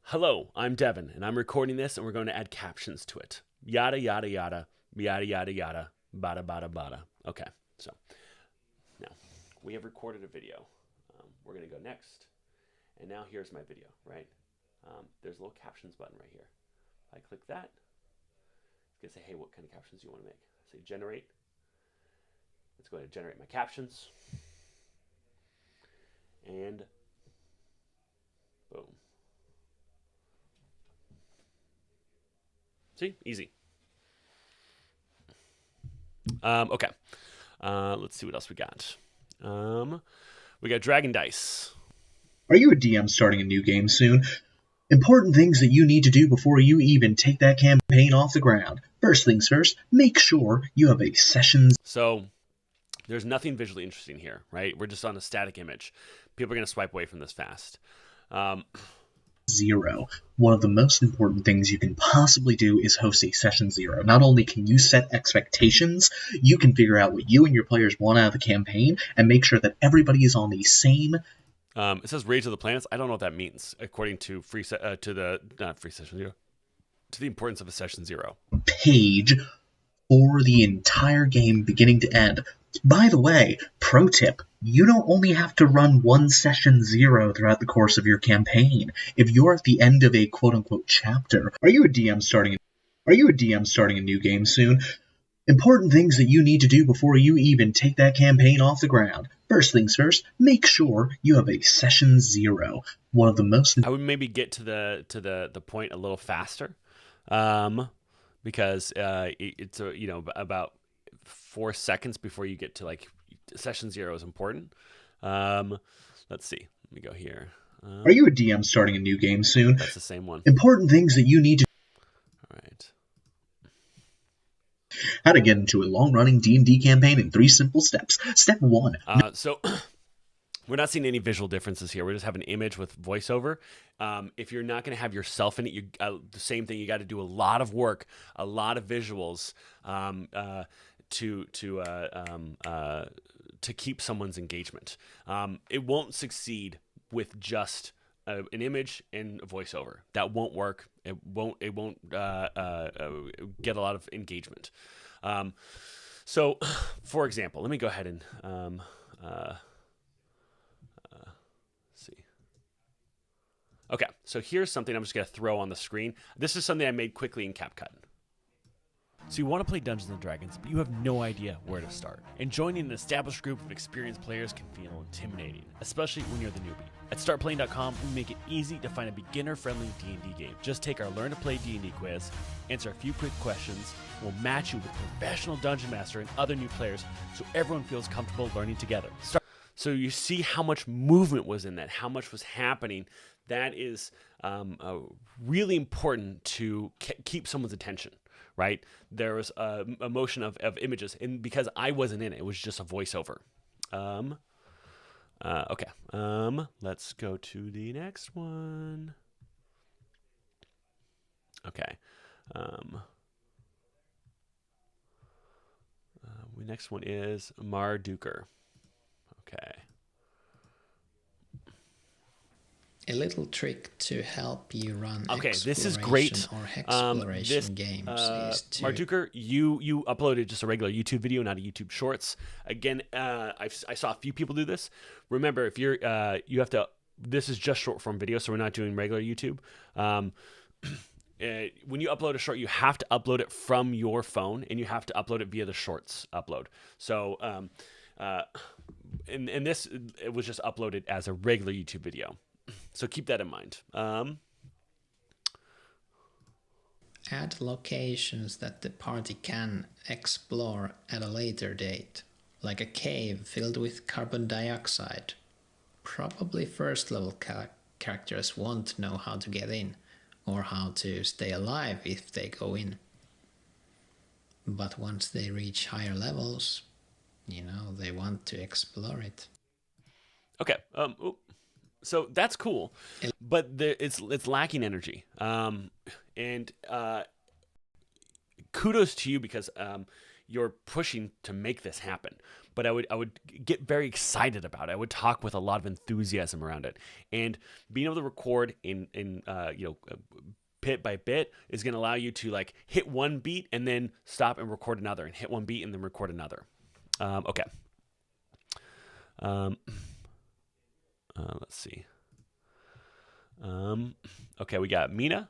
Hello, I'm Devin, and I'm recording this, and we're going to add captions to it. Yada, yada, yada, yada, yada, yada, bada, bada, bada. Okay, so now we have recorded a video. We're going to go next, and now here's my video, right? There's a little captions button right here. I click that. It's going to say, hey, what kind of captions do you want to make? Say generate. Let's go ahead and generate my captions. And boom. See? Easy. Okay. Let's see what else we got. We got Dragon Dice. Are you a DM starting a new game soon? Important things that you need to do before you even take that campaign off the ground. First things first, make sure you have a sessions. So there's nothing visually interesting here, right? We're just on a static image. People are going to swipe away from this fast. 0. One of the most important things you can possibly do is host a session 0. Not only can you set expectations, you can figure out what you and your players want out of the campaign and make sure that everybody is on the same. It says Rage of the Planets. I don't know what that means, according to Session 0. To the importance of a Session 0. Page for the entire game beginning to end. By the way, pro tip, you don't only have to run one Session 0 throughout the course of your campaign. If you're at the end of a quote-unquote chapter, are you a DM starting a new game soon? Important things that you need to do before you even take that campaign off the ground. First things first, make sure you have a Session 0. One of the most. I would maybe get to the point a little faster, because it's about 4 seconds before you get to like Session 0 is important. Let's see. Let me go here. Are you a DM starting a new game soon? That's the same one. Important things that you need to. All right. How to get into a long-running D&D campaign in 3 simple steps. Step 1. So we're not seeing any visual differences here. We just have an image with voiceover. If you're not going to have yourself in it, the same thing. You got to do a lot of work, a lot of visuals to keep someone's engagement. It won't succeed with just an image and a voiceover. That won't work. It won't get a lot of engagement. So, for example, let me go ahead and see. Okay, so here's something I'm just going to throw on the screen. This is something I made quickly in CapCut. So you want to play Dungeons & Dragons, but you have no idea where to start. And joining an established group of experienced players can feel intimidating, especially when you're the newbie. At StartPlaying.com, we make it easy to find a beginner-friendly D&D game. Just take our Learn to Play D&D quiz, answer a few quick questions, we'll match you with a professional Dungeon Master and other new players so everyone feels comfortable learning together. So you see how much movement was in that, how much was happening. That is really important to keep someone's attention. Right? There was a motion of images, and because I wasn't in it, it was just a voiceover. Okay. Let's go to the next one. Okay. The next one is Marduker. Okay. A little trick to help you run this is great. or exploration games is to... Marduker, you uploaded just a regular YouTube video, not a YouTube Shorts. Again, I saw a few people do this. Remember, if you're you have to. This is just short form video, so we're not doing regular YouTube. When you upload a short, you have to upload it from your phone, and you have to upload it via the Shorts upload. So, and this it was just uploaded as a regular YouTube video. So keep that in mind. Add locations that the party can explore at a later date, like a cave filled with carbon dioxide. Probably first level characters won't know how to get in, or how to stay alive if they go in. But once they reach higher levels, they want to explore it. Okay. So that's cool, but it's lacking energy. And kudos to you because you're pushing to make this happen. But I would get very excited about it. I would talk with a lot of enthusiasm around it, and being able to record in bit by bit is going to allow you to like hit one beat and then stop and record another, and hit one beat and then record another. Okay. Let's see. Okay, we got Mina.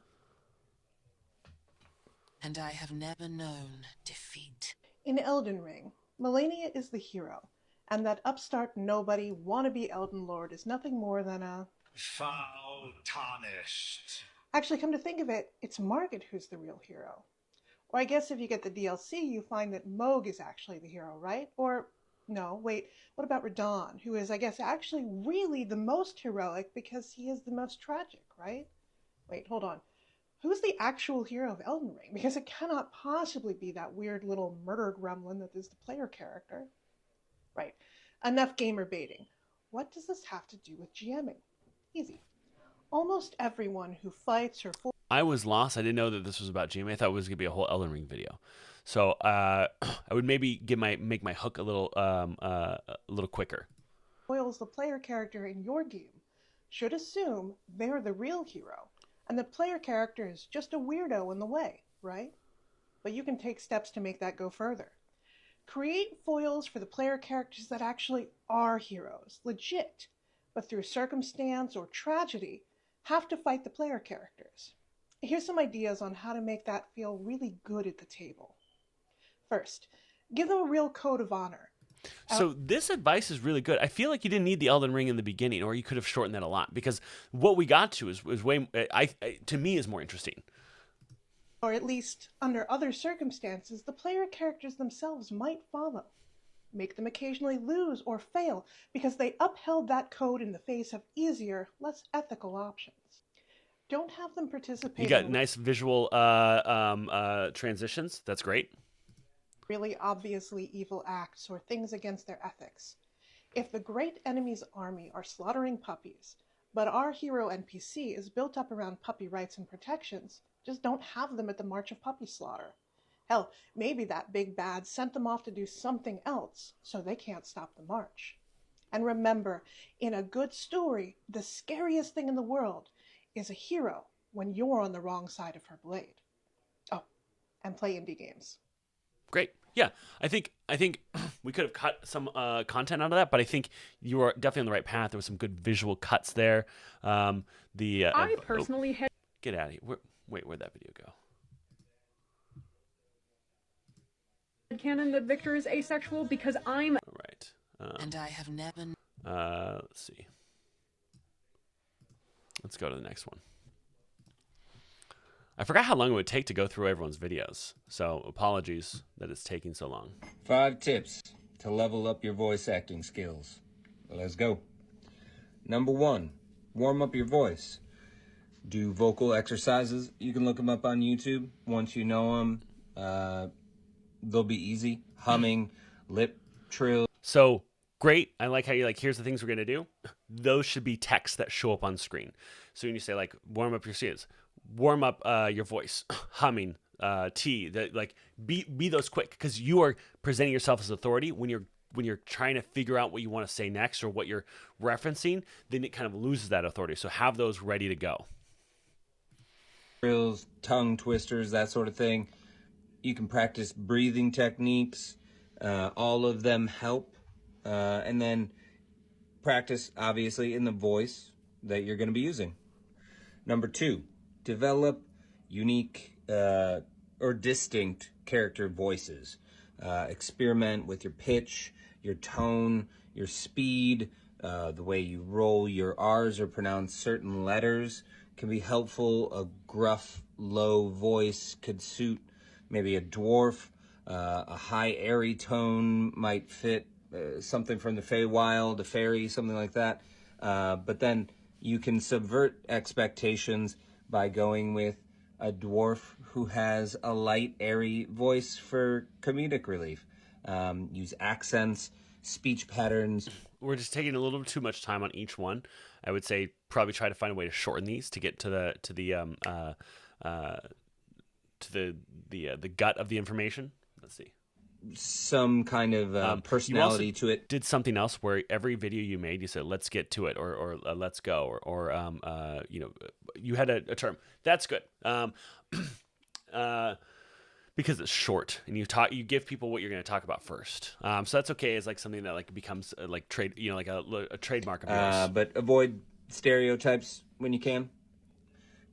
And I have never known defeat. In Elden Ring, Melania is the hero, and that upstart nobody wannabe Elden Lord is nothing more than a... foul tarnished. Actually, come to think of it, it's Margit who's the real hero. Or I guess if you get the DLC, you find that Moog is actually the hero, right? Or... no, wait, what about Radon, who is, I guess, actually really the most heroic because he is the most tragic, right? Wait, hold on. Who's the actual hero of Elden Ring? Because it cannot possibly be that weird little murder gremlin that is the player character. Right, enough gamer baiting. What does this have to do with GMing? Easy. Almost everyone who fights or... I was lost. I didn't know that this was about GMing. I thought it was going to be a whole Elden Ring video. So I would maybe make my hook a little quicker. Foils the player character in your game should assume they're the real hero, and the player character is just a weirdo in the way, right? But you can take steps to make that go further. Create foils for the player characters that actually are heroes, legit, but through circumstance or tragedy, have to fight the player characters. Here's some ideas on how to make that feel really good at the table. First, give them a real code of honor. So this advice is really good. I feel like you didn't need the Elden Ring in the beginning, or you could have shortened that a lot, because what we got to is way, to me, is more interesting. Or at least, under other circumstances, the player characters themselves might follow. Make them occasionally lose or fail because they upheld that code in the face of easier, less ethical options. Don't have them participate. You got nice visual transitions. That's great. Really obviously evil acts or things against their ethics. If the great enemy's army are slaughtering puppies, but our hero NPC is built up around puppy rights and protections, just don't have them at the March of Puppy Slaughter. Hell, maybe that big bad sent them off to do something else, so they can't stop the march. And remember, in a good story, the scariest thing in the world is a hero when you're on the wrong side of her blade. Oh, and play indie games. Great. Yeah, I think we could have cut some content out of that, but I think you are definitely on the right path. There was some good visual cuts there. I personally had. Get out of here. Where'd that video go? Canon that Victor is asexual because I'm. All right. And I have never. Let's see. Let's go to the next one. I forgot how long it would take to go through everyone's videos, so apologies that it's taking so long. 5 tips to level up your voice acting skills. Let's go. Number 1, warm up your voice. Do vocal exercises. You can look them up on YouTube. Once you know them, they'll be easy. Humming, lip trill. So great. I like how you here's the things we're going to do. Those should be text that show up on screen. So when you say warm up your skills, warm up your voice, humming, be those quick, because you are presenting yourself as authority when you're trying to figure out what you want to say next or what you're referencing, then it kind of loses that authority. So have those ready to go. Drills, tongue twisters, that sort of thing. You can practice breathing techniques. All of them help. And then practice, obviously, in the voice that you're going to be using. Number 2, develop unique or distinct character voices. Experiment with your pitch, your tone, your speed, the way you roll your R's or pronounce certain letters can be helpful. A gruff, low voice could suit maybe a dwarf. A high, airy tone might fit something from the Feywild, a fairy, something like that. But then you can subvert expectations by going with a dwarf who has a light, airy voice for comedic relief. Use accents, speech patterns. We're just taking a little too much time on each one. I would say probably try to find a way to shorten these to get to the gut of the information. Let's see. Some kind of personality to it. Did something else where every video you made, you said, let's get to it, or let's go, or you had a term. That's good. Because it's short and you give people what you're going to talk about first. So that's okay as something that becomes trade, a trademark of yours. But avoid stereotypes when you can.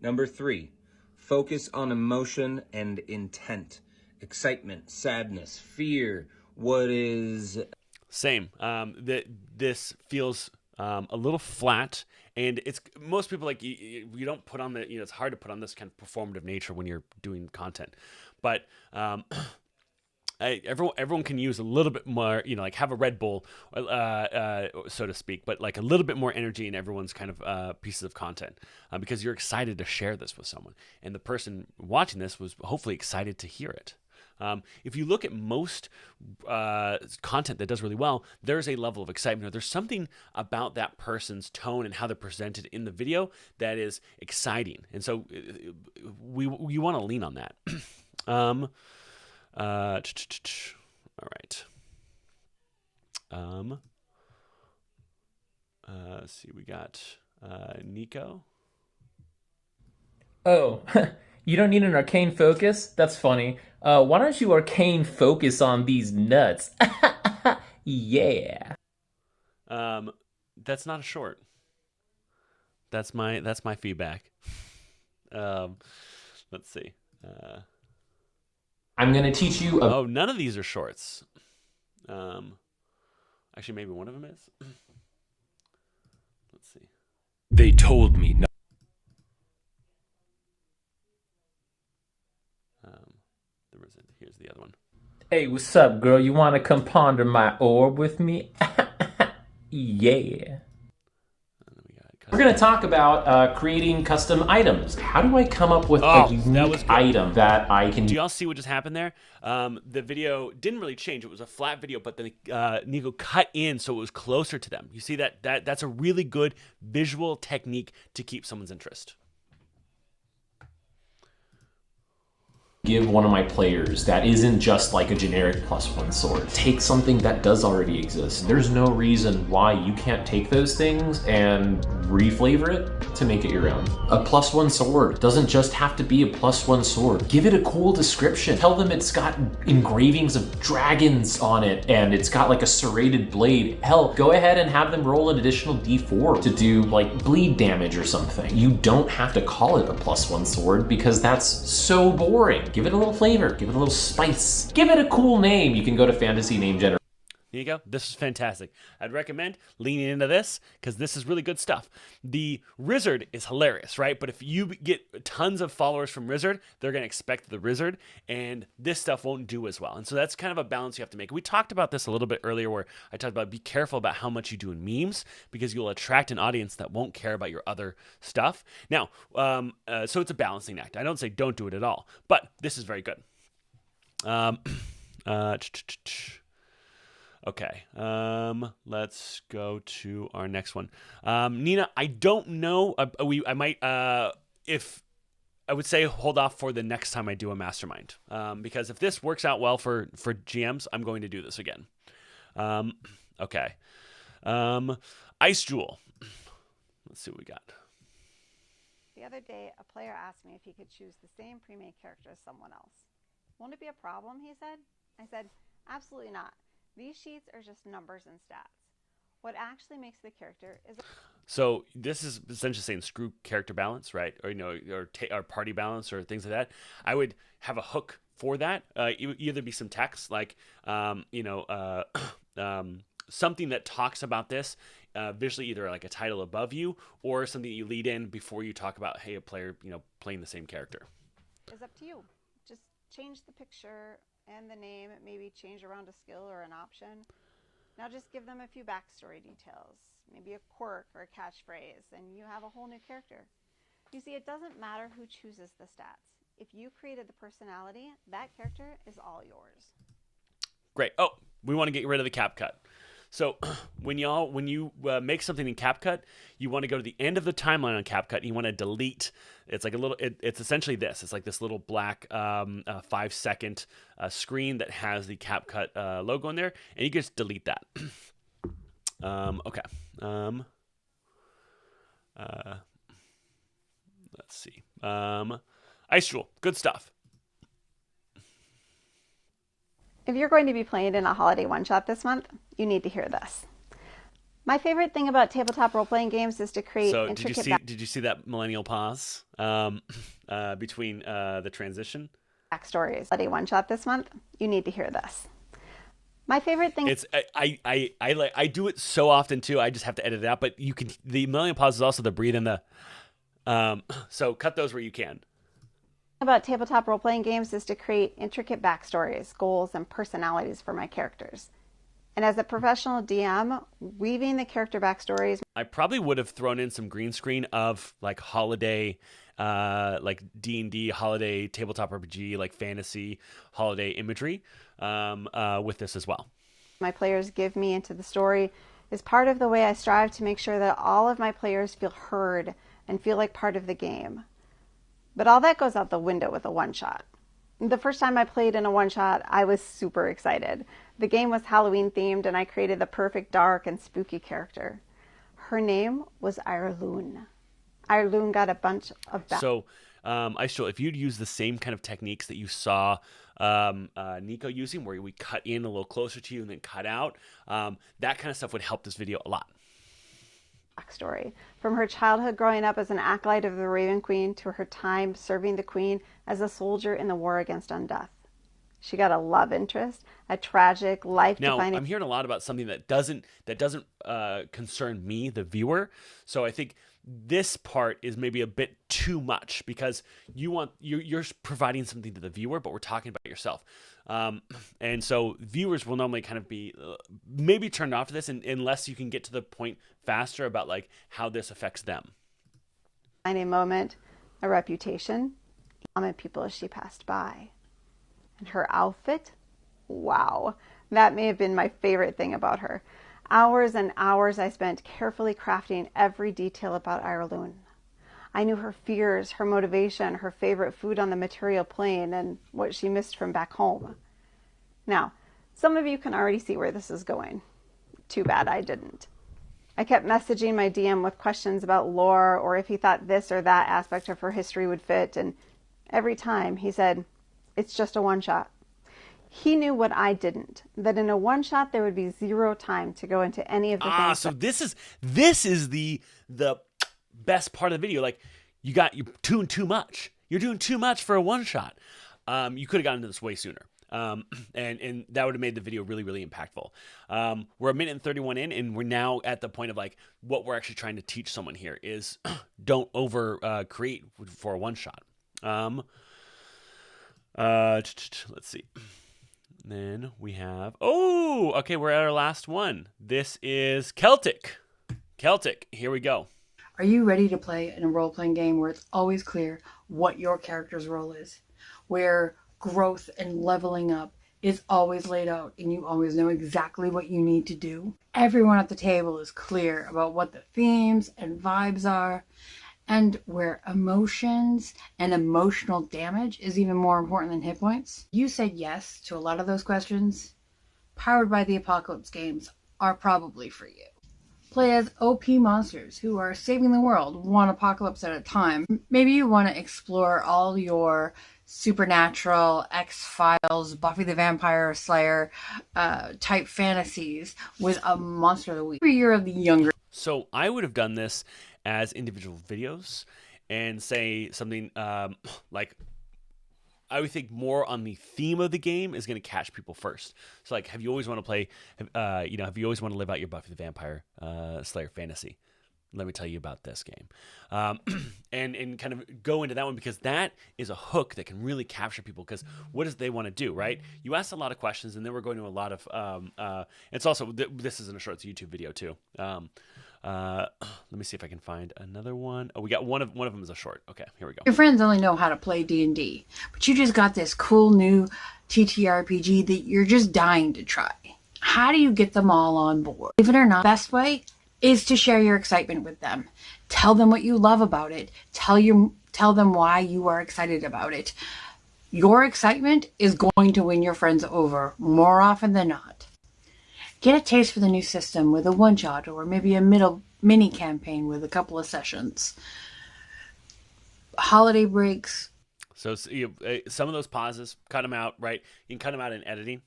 Number 3, focus on emotion and intent. Excitement, sadness, fear. What is... Same. This feels a little flat, and it's most people you don't put on the it's hard to put on this kind of performative nature when you're doing content, but everyone can use a little bit more, have a Red Bull, so to speak, but a little bit more energy in everyone's kind of pieces of content, because you're excited to share this with someone, and the person watching this was hopefully excited to hear it. If you look at most content that does really well, there's a level of excitement, or there's something about that person's tone and how they're presented in the video that is exciting. And so we want to lean on that. All right. Let's see. We got Nico. Oh, you don't need an arcane focus? That's funny. Why don't you arcane focus on these nuts? Yeah. That's not a short. That's my feedback. Let's see. I'm gonna teach you. Oh, none of these are shorts. Actually, maybe one of them is. Let's see. They told me not. Here's the other one. Hey, what's up, girl? You want to come ponder my orb with me? Yeah. We're going to talk about creating custom items. How do I come up with a unique item that I can... Do y'all see what just happened there? The video didn't really change. It was a flat video, but then Nico cut in so it was closer to them. You see that's a really good visual technique to keep someone's interest. give one of my players that isn't just like a generic +1 sword. Take something that does already exist. There's no reason why you can't take those things and reflavor it to make it your own. A +1 sword doesn't just have to be a +1 sword. Give it a cool description. Tell them it's got engravings of dragons on it and it's got like a serrated blade. Hell, go ahead and have them roll an additional d4 to do like bleed damage or something. You don't have to call it a +1 sword because that's so boring. Give it a little flavor, give it a little spice, give it a cool name. You can go to fantasy name generator. There you go. This is fantastic. I'd recommend leaning into this because this is really good stuff. The Rizzard is hilarious, right? But if you get tons of followers from Rizzard, they're going to expect the Rizzard, and this stuff won't do as well. And so that's kind of a balance you have to make. We talked about this a little bit earlier where I talked about be careful about how much you do in memes because you'll attract an audience that won't care about your other stuff. Now, so it's a balancing act. I don't say don't do it at all, but this is very good. Okay, let's go to our next one. Nina, I don't know. If I would say hold off for the next time I do a mastermind, because if this works out well for GMs, I'm going to do this again. Okay, Ice Jewel. Let's see what we got. The other day, a player asked me if he could choose the same pre-made character as someone else. Won't it be a problem, he said. I said, absolutely not. These sheets are just numbers and stats. What actually makes the character is... So this is essentially saying screw character balance, right? Or, or party balance or things like that. I would have a hook for that. Either be some text like, something that talks about this visually, either like a title above you or something that you lead in before you talk about, hey, a player, playing the same character. It's up to you. Just change the picture and the name, maybe change around a skill or an option. Now just give them a few backstory details, maybe a quirk or a catchphrase, and you have a whole new character. You see, it doesn't matter who chooses the stats. If you created the personality, that character is all yours. Great. Oh, we want to get rid of the CapCut. So when you make something in CapCut, you want to go to the end of the timeline on CapCut. And you want to delete. It's like it's essentially this. It's like this little black 5-second screen that has the CapCut logo in there, and you just delete that. Okay. Let's see. Ice Jewel, good stuff. If you're going to be playing in a holiday one-shot this month, you need to hear this. My favorite thing about tabletop role-playing games is to create intricate... Did you see that millennial pause between the transition? Backstories. Holiday one-shot this month, you need to hear this. My favorite thing... It's I do it so often too. I just have to edit it out. But you can. The millennial pause is also the breathe and the. So cut those where you can. About tabletop role-playing games is to create intricate backstories, goals, and personalities for my characters. And as a professional DM, weaving the character backstories... I probably would have thrown in some green screen of like holiday, like D&D, holiday, tabletop RPG, like fantasy, holiday imagery with this as well. My players give me into the story is part of the way I strive to make sure that all of my players feel heard and feel like part of the game. But all that goes out the window with a one-shot. The first time I played in a one-shot, I was super excited. The game was Halloween themed and I created the perfect dark and spooky character. Her name was Irloon. Irloon got a bunch of... So, Ice Jewel, if you'd use the same kind of techniques that you saw Nico using, where we cut in a little closer to you and then cut out, that kind of stuff would help this video a lot. Backstory. From her childhood growing up as an acolyte of the Raven Queen to her time serving the Queen as a soldier in the war against Undeath. She got a love interest, a tragic, life-defining... Now, I'm hearing a lot about something that doesn't concern me, the viewer. So I think this part is maybe a bit too much because you're providing something to the viewer, but we're talking about yourself. And so viewers will normally kind of be maybe turned off to this unless you can get to the point faster about like how this affects them. A moment, a reputation, comment people as she passed by. And her outfit, wow, that may have been my favorite thing about her. Hours and hours I spent carefully crafting every detail about Irloon. I knew her fears, her motivation, her favorite food on the material plane, and what she missed from back home. Now, some of you can already see where this is going. Too bad I didn't. I kept messaging my DM with questions about lore or if he thought this or that aspect of her history would fit, and every time he said, "It's just a one-shot." He knew what I didn't, that in a one-shot there would be zero time to go into any of the things. So this is the best part of the video. Like, you're doing too much. You're doing too much for a one-shot. You could have gotten to this way sooner. And that would have made the video really, really impactful. We're a minute and 31 in, and we're now at the point of like what we're actually trying to teach someone here is don't over create for a one shot. Let's see. Then we have okay, we're at our last one. This is Celtic. Here we go. Are you ready to play in a role-playing game where it's always clear what your character's role is? Where growth and leveling up is always laid out and you always know exactly what you need to do? Everyone at the table is clear about what the themes and vibes are, and where emotions and emotional damage is even more important than hit points? You said yes to a lot of those questions. Powered by the Apocalypse games are probably for you. Play as OP monsters who are saving the world one apocalypse at a time. Maybe you want to explore all your supernatural, X-Files, Buffy the Vampire Slayer type fantasies with a monster of the week. Every year of the younger. So I would have done this as individual videos and say something like, I would think more on the theme of the game is going to catch people first. So like, have you always want to play, have you always want to live out your Buffy the Vampire Slayer fantasy? Let me tell you about this game. And kind of go into that one, because that is a hook that can really capture people, because what does they want to do, right? You asked a lot of questions, and then we're going to a lot of, it's also, this isn't a short, it's a YouTube video too. Let me see if I can find another one. Oh, we got one of them is a short. Okay, here we go. Your friends only know how to play D&D, but you just got this cool new TTRPG that you're just dying to try. How do you get them all on board? Believe it or not, the best way is to share your excitement with them. Tell them what you love about it. Tell them why you are excited about it. Your excitement is going to win your friends over more often than not. Get a taste for the new system with a one-shot or maybe a mini campaign with a couple of sessions. Holiday breaks. So some of those pauses, cut them out, right? You can cut them out in editing.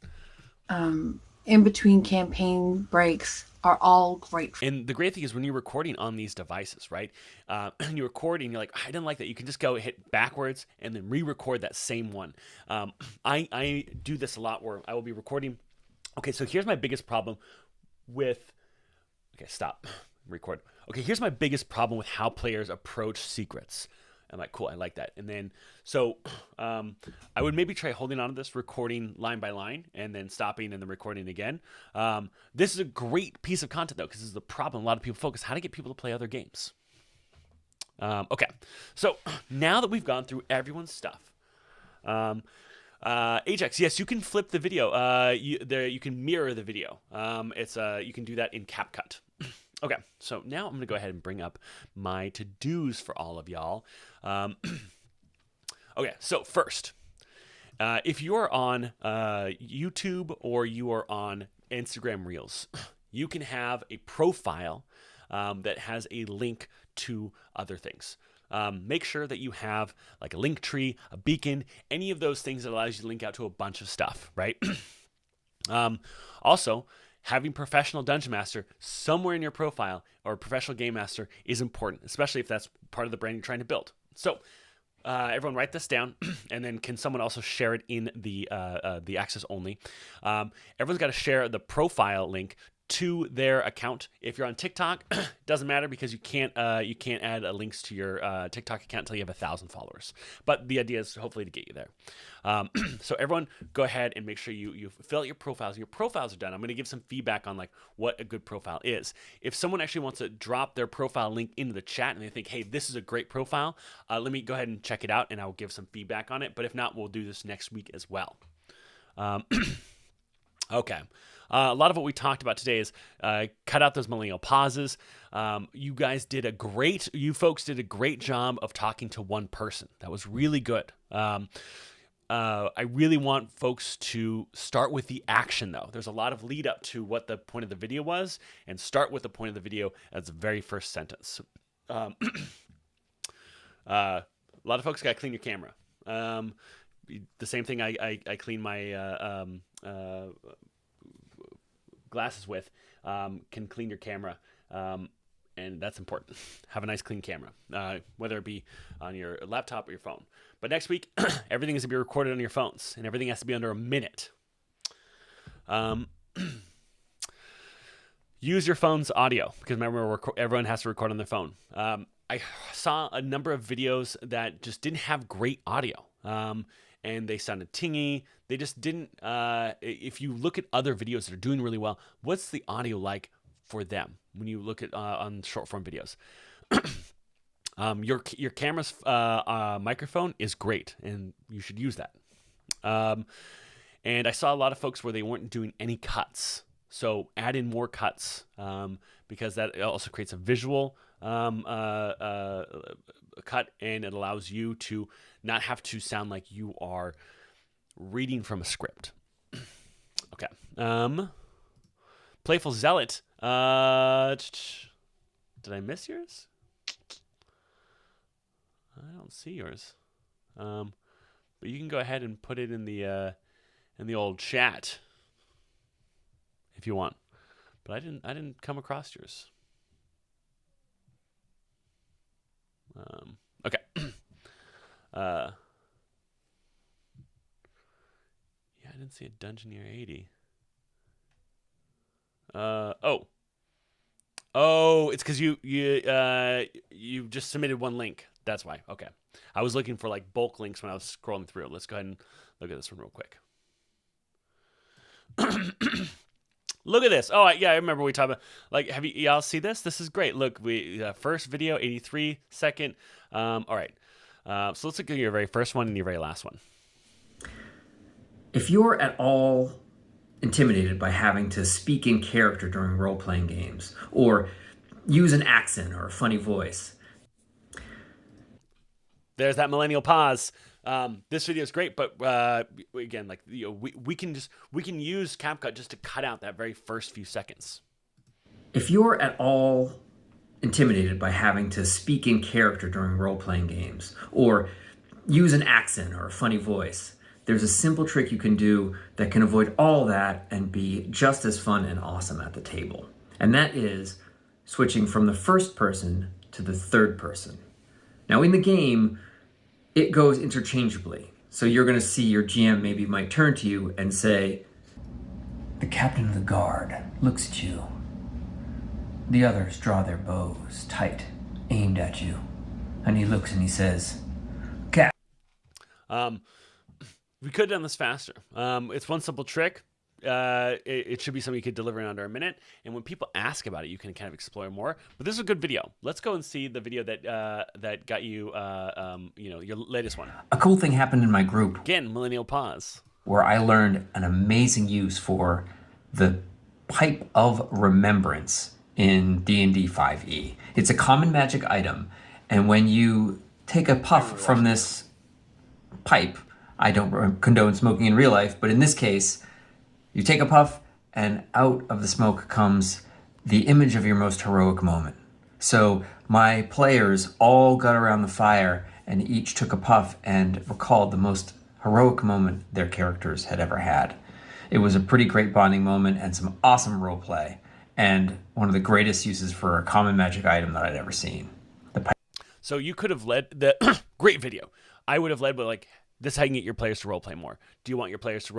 In between campaign breaks are all great. And the great thing is when you're recording on these devices, right? And you're recording, you're like, I didn't like that. You can just go hit backwards and then re-record that same one. I do this a lot where I will be recording. Okay, so here's my biggest problem with... Okay, stop. Record. Okay, here's my biggest problem with how players approach secrets. I'm like, cool, I like that. And then, so I would maybe try holding on to this, recording line by line, and then stopping and then recording again. This is a great piece of content, though, because this is the problem. A lot of people focus how to get people to play other games. Okay, so now that we've gone through everyone's stuff, Ajax, yes, you can flip the video. You can mirror the video. You can do that in CapCut. Okay, so now I'm going to go ahead and bring up my to-dos for all of y'all. Okay, so first, if you are on YouTube or you are on Instagram Reels, you can have a profile that has a link to other things. Make sure that you have like a link tree, a beacon, any of those things that allows you to link out to a bunch of stuff, right? Also, having professional dungeon master somewhere in your profile or professional game master is important, especially if that's part of the brand you're trying to build. So everyone write this down, and then can someone also share it in the access only? Everyone's got to share the profile link to their account. If you're on TikTok, doesn't matter because you can't add links to your TikTok account until you have 1,000 followers. But the idea is hopefully to get you there. So everyone, go ahead and make sure you fill out your profiles. Your profiles are done. I'm going to give some feedback on like what a good profile is. If someone actually wants to drop their profile link into the chat and they think, hey, this is a great profile, let me go ahead and check it out and I'll give some feedback on it. But if not, we'll do this next week as well. Okay. A lot of what we talked about today is cut out those millennial pauses. You folks did a great job of talking to one person. That was really good. I really want folks to start with the action, though. There's a lot of lead up to what the point of the video was, and start with the point of the video as the very first sentence. A lot of folks got to clean your camera. The same thing I clean my glasses with, can clean your camera. And that's important. Have a nice clean camera, whether it be on your laptop or your phone. But next week, everything is going to be recorded on your phones, and everything has to be under a minute. Use your phone's audio, because remember, everyone has to record on their phone. I saw a number of videos that just didn't have great audio, and they sounded tingy. They just didn't. If you look at other videos that are doing really well, what's the audio like for them when you look at on short form videos? Your camera's microphone is great, and you should use that. And I saw a lot of folks where they weren't doing any cuts. So add in more cuts, because that also creates a visual cut, and it allows you to not have to sound like you are reading from a script. Okay. Playful Zealot. Did I miss yours? I don't see yours. But you can go ahead and put it in the old chat if you want. But I didn't come across yours. Okay. Yeah, I didn't see a Dungeoneer 80. Oh, it's because you just submitted one link. That's why. Okay. I was looking for like bulk links when I was scrolling through. Let's go ahead and look at this one real quick. Look at this. Oh, yeah, I remember we talked about, like, have y'all see this? This is great. Look, first video, 83, second. All right. So let's look at your very first one and your very last one. If you're at all intimidated by having to speak in character during role-playing games, or use an accent or a funny voice. There's that millennial pause. This video is great, but again, like, we can use CapCut just to cut out that very first few seconds. If you're at all intimidated by having to speak in character during role-playing games, or use an accent or a funny voice, there's a simple trick you can do that can avoid all that and be just as fun and awesome at the table. And that is switching from the first person to the third person. Now in the game, it goes interchangeably. So you're going to see your GM maybe might turn to you and say, "The captain of the guard looks at you. The others draw their bows tight, aimed at you. And he looks and he says, Cap." We could have done this faster. It's one simple trick. It should be something you could deliver in under a minute. And when people ask about it, you can kind of explore more. But this is a good video. Let's go and see the video that got you, your latest one. A cool thing happened in my group. Again, millennial pause. Where I learned an amazing use for the Pipe of Remembrance in D&D 5e. It's a common magic item. And when you take a puff from this pipe, I don't condone smoking in real life, but in this case, you take a puff, and out of the smoke comes the image of your most heroic moment. So my players all got around the fire and each took a puff and recalled the most heroic moment their characters had ever had. It was a pretty great bonding moment and some awesome role play, and one of the greatest uses for a common magic item that I'd ever seen. So you could have led the great video. I would have led with like, this is how you can get your players to roleplay more. Do you want your players to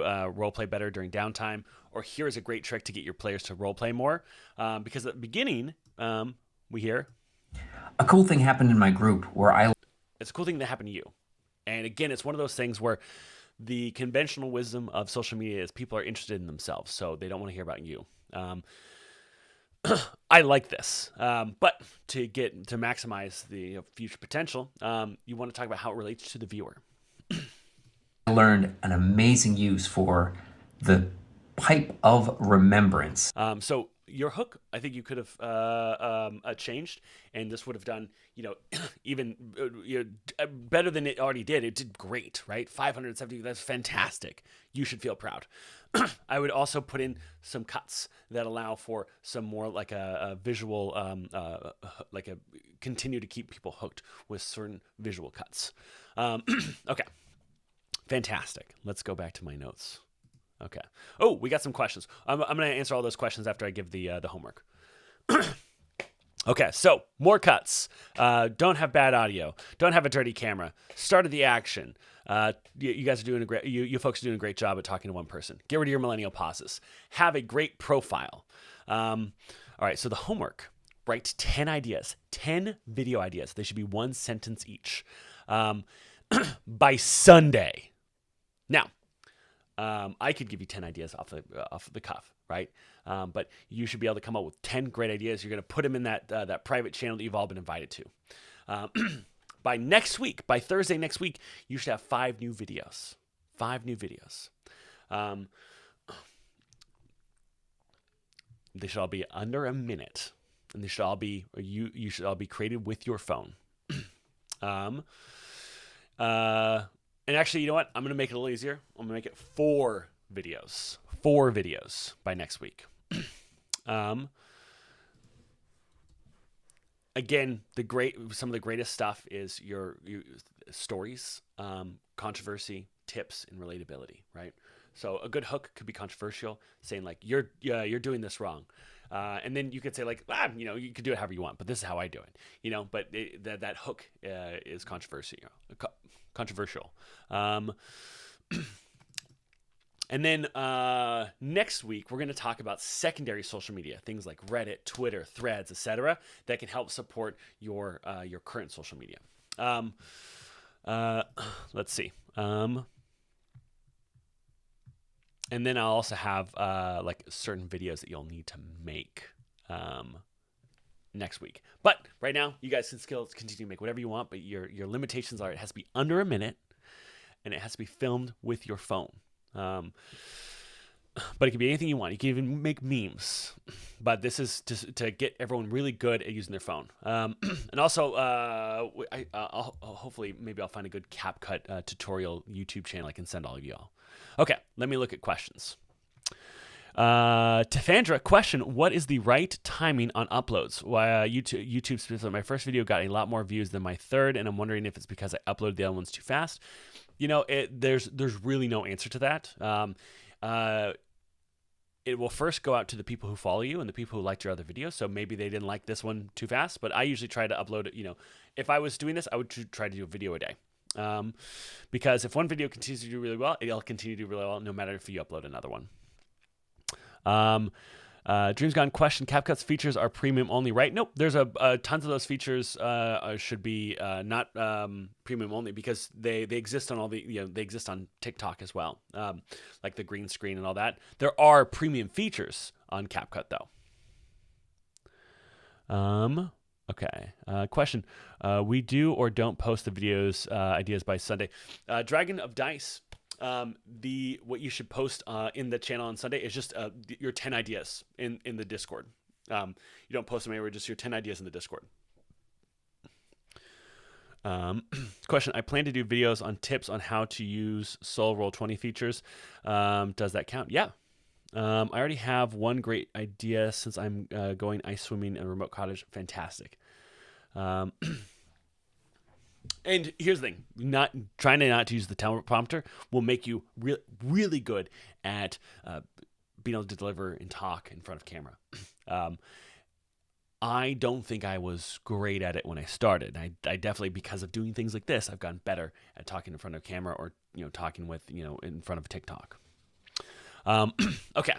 roleplay better during downtime? Or here's a great trick to get your players to roleplay more. Because at the beginning, we hear, "A cool thing happened in my group where It's a cool thing that happened to you." And again, it's one of those things where the conventional wisdom of social media is people are interested in themselves, so they don't want to hear about you. I like this, but to maximize the future potential, you want to talk about how it relates to the viewer. I learned an amazing use for the pipe of remembrance. So your hook, I think you could have changed, and this would have done, even better than it already did. It did great, right? 570, that's fantastic. You should feel proud. I would also put in some cuts that allow for some more like a visual, continue to keep people hooked with certain visual cuts. Okay, fantastic. Let's go back to my notes. Okay. Oh, we got some questions. I'm going to answer all those questions after I give the homework. Okay, so more cuts. Don't have bad audio. Don't have a dirty camera. Started the action. You guys are doing you folks are doing a great job at talking to one person. Get rid of your millennial pauses. Have a great profile. All right, so the homework. Write 10 ideas, 10 video ideas. They should be 1 sentence each by Sunday. Now, I could give you 10 ideas off the cuff, right? But you should be able to come up with 10 great ideas. You're going to put them in that private channel that you've all been invited to. By next week, by Thursday next week, you should have 5 new videos. 5 new videos. They should all be under a minute, and they should all be you should all be created with your phone. And actually, you know what? I'm going to make it a little easier. I'm going to make it 4 videos. 4 videos by next week. Again, some of the greatest stuff is your stories, controversy, tips, and relatability, right? So a good hook could be controversial, saying like, you're doing this wrong. And then you could say like, you could do it however you want, but this is how I do it, but that hook is controversial. And then next week, we're going to talk about secondary social media, things like Reddit, Twitter, Threads, etc., that can help support your current social media. Let's see. And then I'll also have like certain videos that you'll need to make next week. But right now, you guys can still continue to make whatever you want, but your limitations are it has to be under a minute, and it has to be filmed with your phone. But it can be anything you want. You can even make memes. But this is to get everyone really good at using their phone. And also, I'll hopefully, maybe I'll find a good CapCut tutorial YouTube channel I can send all of you all. Okay, let me look at questions. Tefandra, question: what is the right timing on uploads? Why YouTube specifically? My first video got a lot more views than my third, and I'm wondering if it's because I uploaded the other ones too fast. There's really no answer to that. It will first go out to the people who follow you and the people who liked your other videos. So maybe they didn't like this one too fast, but I usually try to upload it. If I was doing this, I would try to do a video a day. Because if one video continues to do really well, it'll continue to do really well, no matter if you upload another one. Dreams Gone question: CapCut's features are premium only, right? Nope. There's tons of those features should be not premium only because they exist on all the they exist on TikTok as well, like the green screen and all that. There are premium features on CapCut though. Okay. Question: we do or don't post the videos ideas by Sunday? Dragon of Dice. What you should post in the channel on Sunday is just your 10 ideas in the Discord. You don't post them anywhere, just your 10 ideas in the Discord. Question: I plan to do videos on tips on how to use Soul Roll20 features. Does that count? Yeah. I already have one great idea since I'm going ice swimming in a remote cottage. Fantastic. And here's the thing: not to use the teleprompter will make you really good at being able to deliver and talk in front of camera. I don't think I was great at it when I started. I definitely, because of doing things like this, I've gotten better at talking in front of camera or talking with in front of a TikTok. Okay,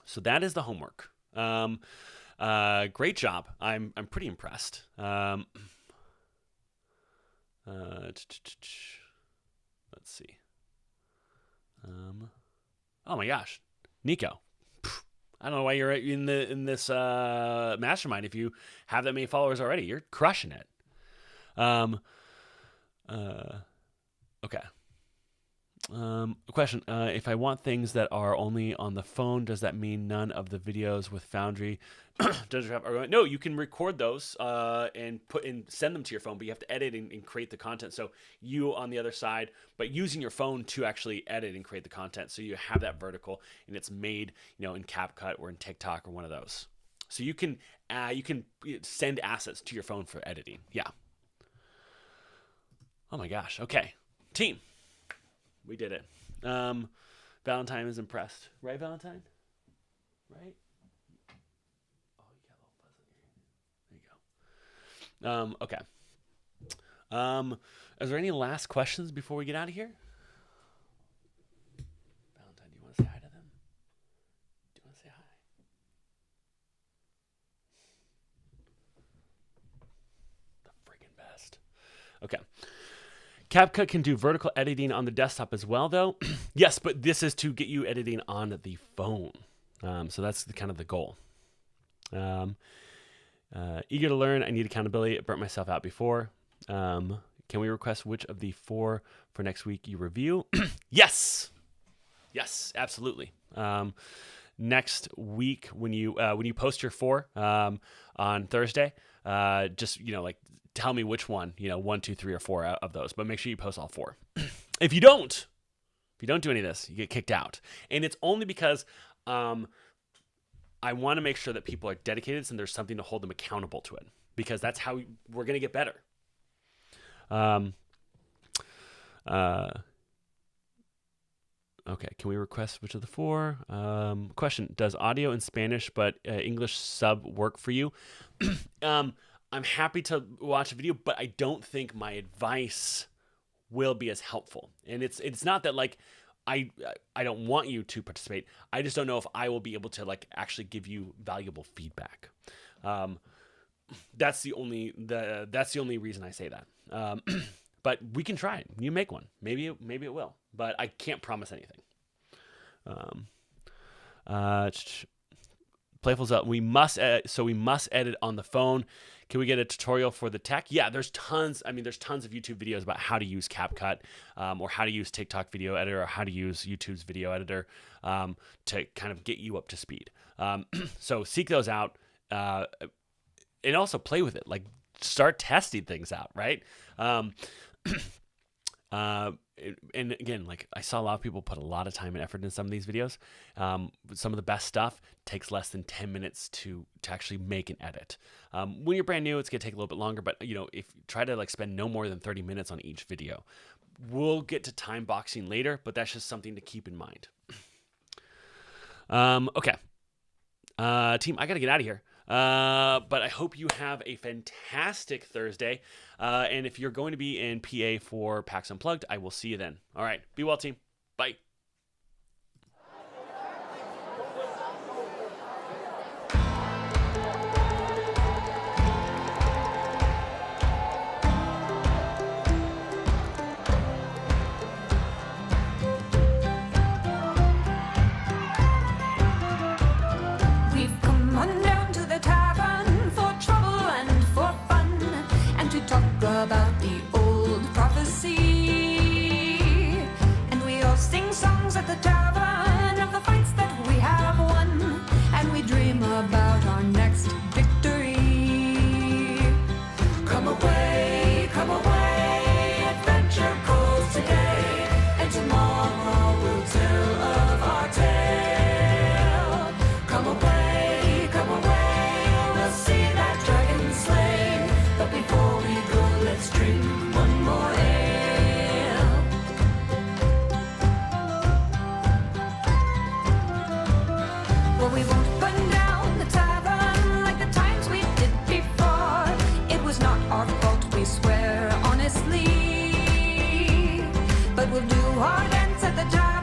so that is the homework. Great job. I'm pretty impressed. Let's see. Oh my gosh, Nico. I don't know why you're in this mastermind if you have that many followers already. You're crushing it. Okay. Question. If I want things that are only on the phone, does that mean none of the videos with Foundry does have? No, you can record those and send them to your phone, but you have to edit and create the content. So you on the other side, but using your phone to actually edit and create the content. So you have that vertical, and it's made, in CapCut or in TikTok or one of those. So you can send assets to your phone for editing. Yeah. Oh my gosh. Okay, team. We did it. Valentine is impressed. Right, Valentine? Right? Oh, you got a little buzz in here. There you go. Okay. Is there any last questions before we get out of here? Valentine, do you want to say hi to them? Do you want to say hi? The friggin' best. Okay. CapCut can do vertical editing on the desktop as well, though. Yes, but this is to get you editing on the phone. So that's kind of the goal. Eager to learn. I need accountability. I burnt myself out before. Can we request which of the 4 for next week you review? Yes. Yes, absolutely. Next week, when you post your 4 on Thursday, just tell me which one, 1, 2, 3, or 4 of those, but make sure you post all 4. If you don't do any of this, you get kicked out. And it's only because I want to make sure that people are dedicated and there's something to hold them accountable to it, because that's how we're going to get better. Okay, can we request which of the 4? Question, does audio in Spanish but English sub work for you? I'm happy to watch a video, but I don't think my advice will be as helpful. And it's not that I don't want you to participate. I just don't know if I will be able to actually give you valuable feedback. That's the only reason I say that. But we can try it. You make one. Maybe it will. But I can't promise anything. Playful's up. We must edit on the phone. Can we get a tutorial for the tech? Yeah, there's tons. There's tons of YouTube videos about how to use CapCut, or how to use TikTok video editor, or how to use YouTube's video editor to kind of get you up to speed. So seek those out, and also play with it. Start testing things out, right? And again, I saw a lot of people put a lot of time and effort in some of these videos. Some of the best stuff takes less than 10 minutes to actually make and edit. When you're brand new, it's going to take a little bit longer, but if you try to spend no more than 30 minutes on each video. We'll get to time boxing later, but that's just something to keep in mind. Okay. Team, I got to get out of here. But I hope you have a fantastic Thursday. And if you're going to be in PA for PAX Unplugged, I will see you then. All right. Be well, team. Bye. About the old prophecy, and we all sing songs at the tavern of the fights that we have won, and we dream about our next victory. Come away, adventure calls today, and tomorrow we'll tell of our tale. Come away, we'll see that dragon slain, but before we go, let's drink one more ale. Well, we won't burn down the tavern like the times we did before. It was not our fault, we swear honestly. But we'll do our dance at the tavern.